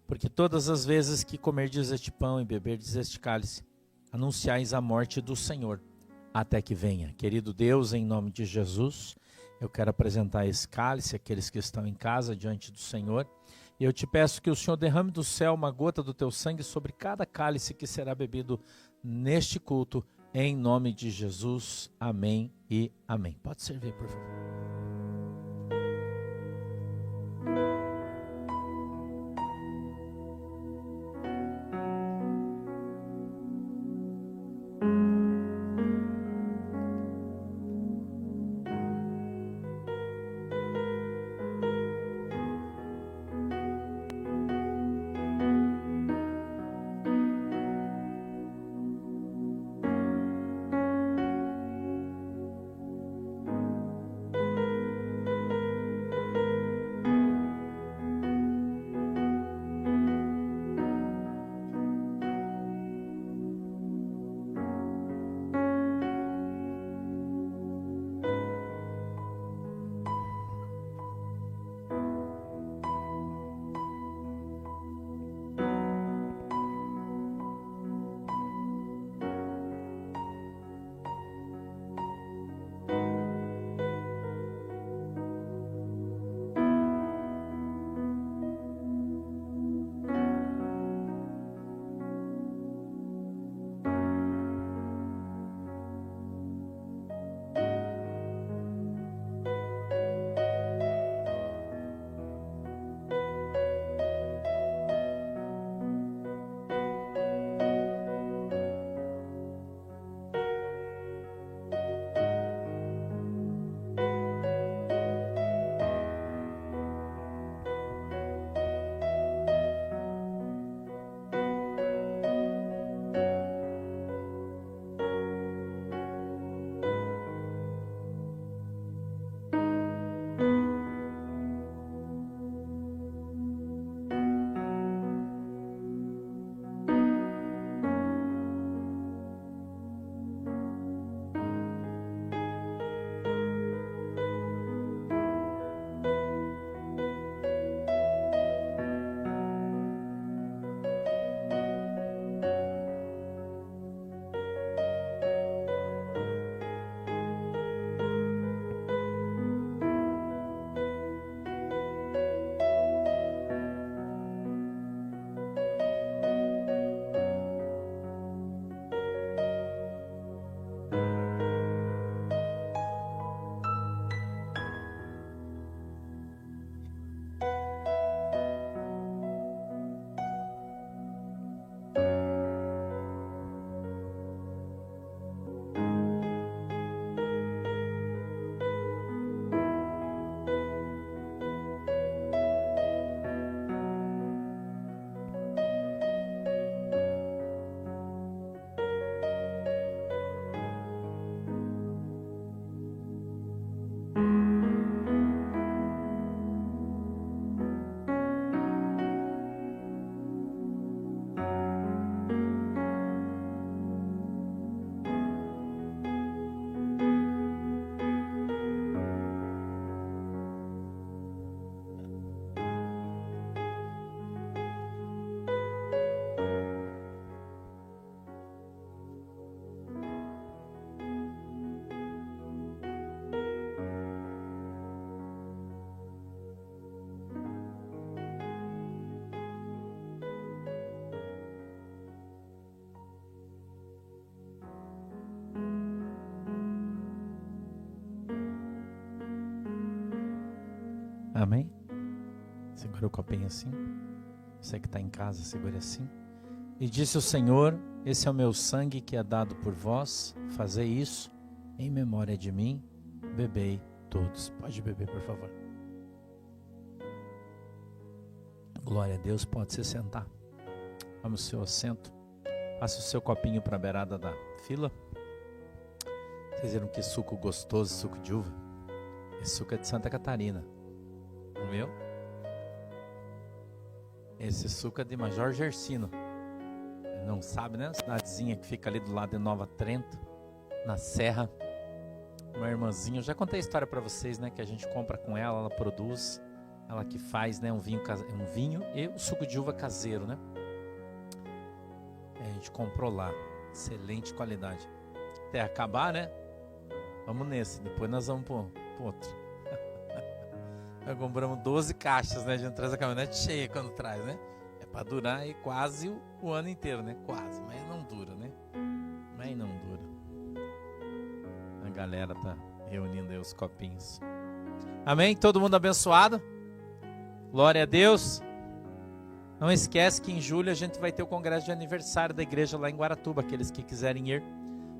Porque todas as vezes que comerdes este pão e beberdes este cálice, anunciais a morte do Senhor, até que venha. Querido Deus, em nome de Jesus, eu quero apresentar esse cálice àqueles que estão em casa diante do Senhor. E eu te peço que o Senhor derrame do céu uma gota do teu sangue sobre cada cálice que será bebido neste culto, em nome de Jesus. Amém e amém. Pode servir, por favor. Amém? Segura o copinho assim. Você que está em casa, segure assim. E disse o Senhor: esse é o meu sangue que é dado por vós. Fazei isso em memória de mim. Bebei todos. Pode beber, por favor. Glória a Deus. Pode se sentar. Vamos ao seu assento. Passe o seu copinho para a beirada da fila. Vocês viram que suco gostoso, suco de uva? Esse suco é de Santa Catarina. O meu? Esse suco é de Major Gersino. Não sabe, né? Cidadezinha que fica ali do lado de Nova Trento, na Serra. Uma irmãzinha, eu já contei a história para vocês, né? Que a gente compra com ela, ela produz, ela que faz, né? Um vinho e o suco de uva caseiro, né? A gente comprou lá, excelente qualidade. Até acabar, né? Vamos nesse, depois nós vamos pro outro. Nós compramos 12 caixas, né? A gente traz a caminhonete cheia quando traz, né? É pra durar aí quase o ano inteiro, né? Quase, mas não dura, né? Mas não dura. A galera tá reunindo aí os copinhos. Amém? Todo mundo abençoado? Glória a Deus. Não esquece que em julho a gente vai ter o congresso de aniversário da igreja lá em Guaratuba. Aqueles que quiserem ir,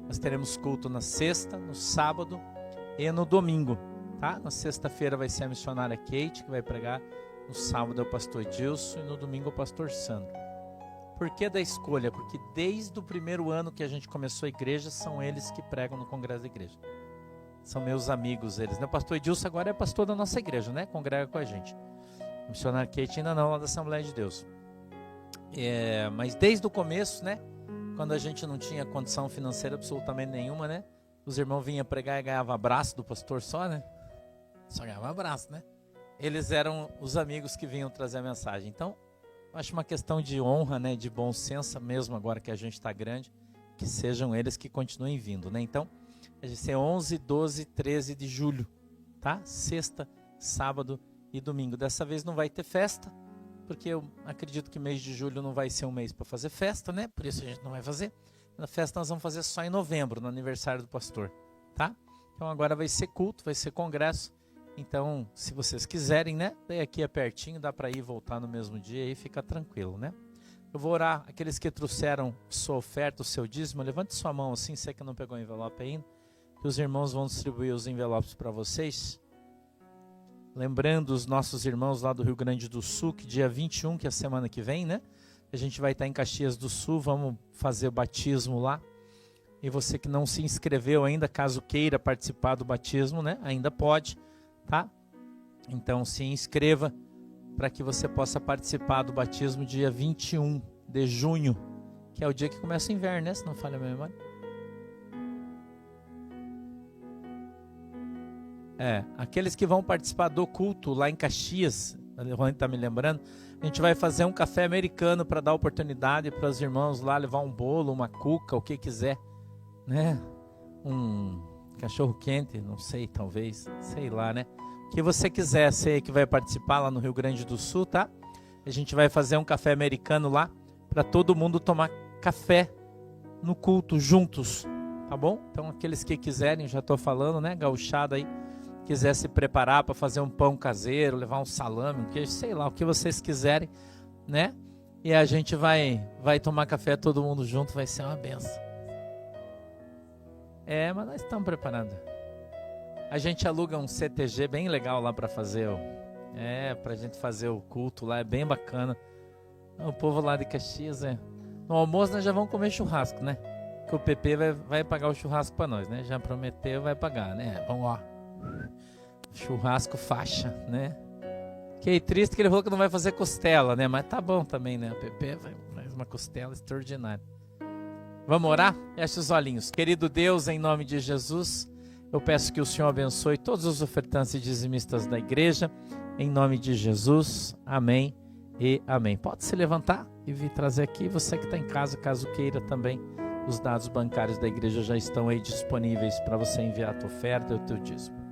nós teremos culto na sexta, no sábado e no domingo, tá? Na sexta-feira vai ser a missionária Kate que vai pregar. No sábado é o pastor Edilson e no domingo é o pastor Sandro. Por que da escolha? Porque desde o primeiro ano que a gente começou a igreja, são eles que pregam no congresso da igreja. São meus amigos eles, né? O pastor Edilson agora é pastor da nossa igreja, né? Congrega com a gente. A missionária Kate ainda não, lá da Assembleia de Deus. Mas desde o começo, né? Quando a gente não tinha condição financeira absolutamente nenhuma, né? Os irmãos vinham pregar e ganhavam abraço do pastor só, né? Só ganhava abraço, né? Eles eram os amigos que vinham trazer a mensagem. Então, eu acho uma questão de honra, né? De bom senso, mesmo agora que a gente está grande, que sejam eles que continuem vindo, né? Então, a gente tem 11, 12, 13 de julho, tá? Sexta, sábado e domingo. Dessa vez não vai ter festa, porque eu acredito que mês de julho não vai ser um mês para fazer festa, né? Por isso a gente não vai fazer. A festa nós vamos fazer só em novembro, no aniversário do pastor, tá? Então agora vai ser culto, vai ser congresso. Então, se vocês quiserem, né? Daí aqui é pertinho, dá para ir e voltar no mesmo dia e fica tranquilo, né? Eu vou orar. Aqueles que trouxeram sua oferta, o seu dízimo, levante sua mão assim, você que não pegou o envelope ainda. Que os irmãos vão distribuir os envelopes para vocês. Lembrando os nossos irmãos lá do Rio Grande do Sul, que dia 21, que é a semana que vem, né? A gente vai estar em Caxias do Sul, vamos fazer o batismo lá. E você que não se inscreveu ainda, caso queira participar do batismo, né? Ainda pode, tá? Então se inscreva para que você possa participar do batismo dia 21 de junho, que é o dia que começa o inverno, né? Se não falha a minha memória. Aqueles que vão participar do culto lá em Caxias, o Rony está me lembrando, a gente vai fazer um café americano para dar oportunidade para os irmãos lá levar um bolo, uma cuca, o que quiser, né? Um cachorro quente, não sei, talvez, sei lá, né? O que você quiser, sei que vai participar lá no Rio Grande do Sul, tá? A gente vai fazer um café americano lá para todo mundo tomar café no culto juntos, tá bom? Então aqueles que quiserem, já estou falando, né? Gauchada aí. Quiser se preparar para fazer um pão caseiro, levar um salame, um queijo, sei lá, o que vocês quiserem, né? E a gente vai tomar café todo mundo junto, vai ser uma benção. Mas nós estamos preparados. A gente aluga um CTG bem legal lá para fazer, pra gente fazer o culto lá, é bem bacana. O povo lá de Caxias, no almoço nós já vamos comer churrasco, né? Que o PP vai pagar o churrasco para nós, né? Já prometeu, vai pagar, né? Vamos lá. Churrasco faixa, né? Fiquei triste que ele falou que não vai fazer costela, né? Mas tá bom também, né? O PP faz uma costela extraordinária. Vamos orar? Feche os olhinhos. Querido Deus, em nome de Jesus, eu peço que o Senhor abençoe todos os ofertantes e dizimistas da igreja. Em nome de Jesus, amém e amém. Pode se levantar e vir trazer aqui. Você que está em casa, caso queira também, os dados bancários da igreja já estão aí disponíveis para você enviar a tua oferta e o teu dízimo.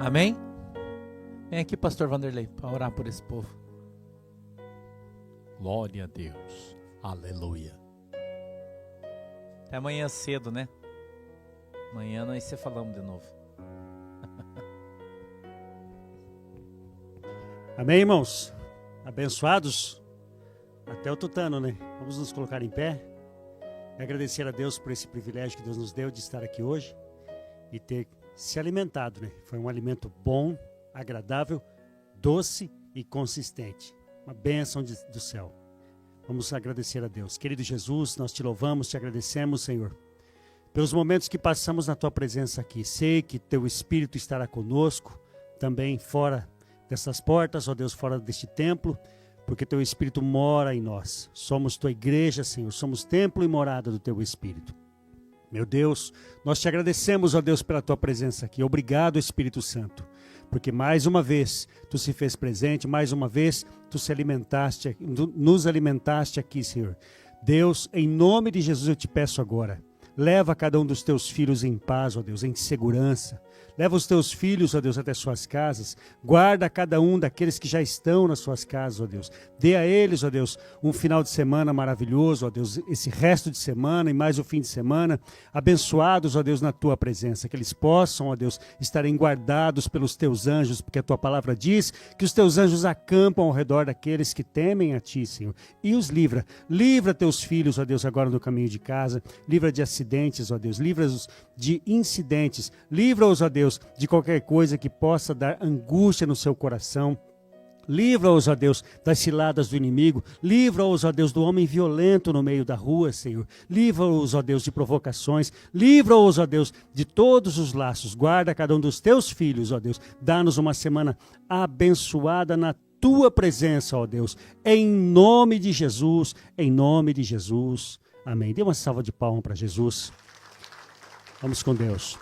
Amém? Vem aqui, pastor Vanderlei, para orar por esse povo. Glória a Deus. Aleluia. Até amanhã cedo, né? Amanhã nós se falamos de novo. Amém, irmãos? Abençoados? Até o tutano, né? Vamos nos colocar em pé e agradecer a Deus por esse privilégio que Deus nos deu de estar aqui hoje e ter se alimentado, né? Foi um alimento bom, agradável, doce e consistente. Uma bênção do céu. Vamos agradecer a Deus. Querido Jesus, nós te louvamos, te agradecemos, Senhor, pelos momentos que passamos na tua presença aqui. Sei que teu Espírito estará conosco, também fora dessas portas, ó Deus, fora deste templo, porque teu Espírito mora em nós. Somos tua igreja, Senhor, somos templo e morada do teu Espírito. Meu Deus, nós te agradecemos, ó Deus, pela tua presença aqui. Obrigado, Espírito Santo, porque mais uma vez tu se fez presente, mais uma vez tu nos alimentaste aqui, Senhor. Deus, em nome de Jesus eu te peço agora, leva cada um dos teus filhos em paz, ó Deus, em segurança. Leva os teus filhos, ó Deus, até suas casas. Guarda cada um daqueles que já estão nas suas casas, ó Deus. Dê a eles, ó Deus, um final de semana maravilhoso, ó Deus, esse resto de semana e mais o fim de semana, abençoados, ó Deus, na tua presença. Que eles possam, ó Deus, estarem guardados pelos teus anjos, porque a tua palavra diz que os teus anjos acampam ao redor daqueles que temem a ti, Senhor. E os livra. Livra teus filhos, ó Deus, agora no caminho de casa. Livra de acidentes, ó Deus. Livra-os de incidentes. Livra-os, ó Deus, de qualquer coisa que possa dar angústia no seu coração. Livra-os, ó Deus, das ciladas do inimigo. Livra-os, ó Deus, do homem violento no meio da rua, Senhor. Livra-os, ó Deus, de provocações. Livra-os, ó Deus, de todos os laços. Guarda cada um dos teus filhos, ó Deus. Dá-nos uma semana abençoada na tua presença, ó Deus. Em nome de Jesus, em nome de Jesus. Amém. Dê uma salva de palmas para Jesus. Vamos com Deus.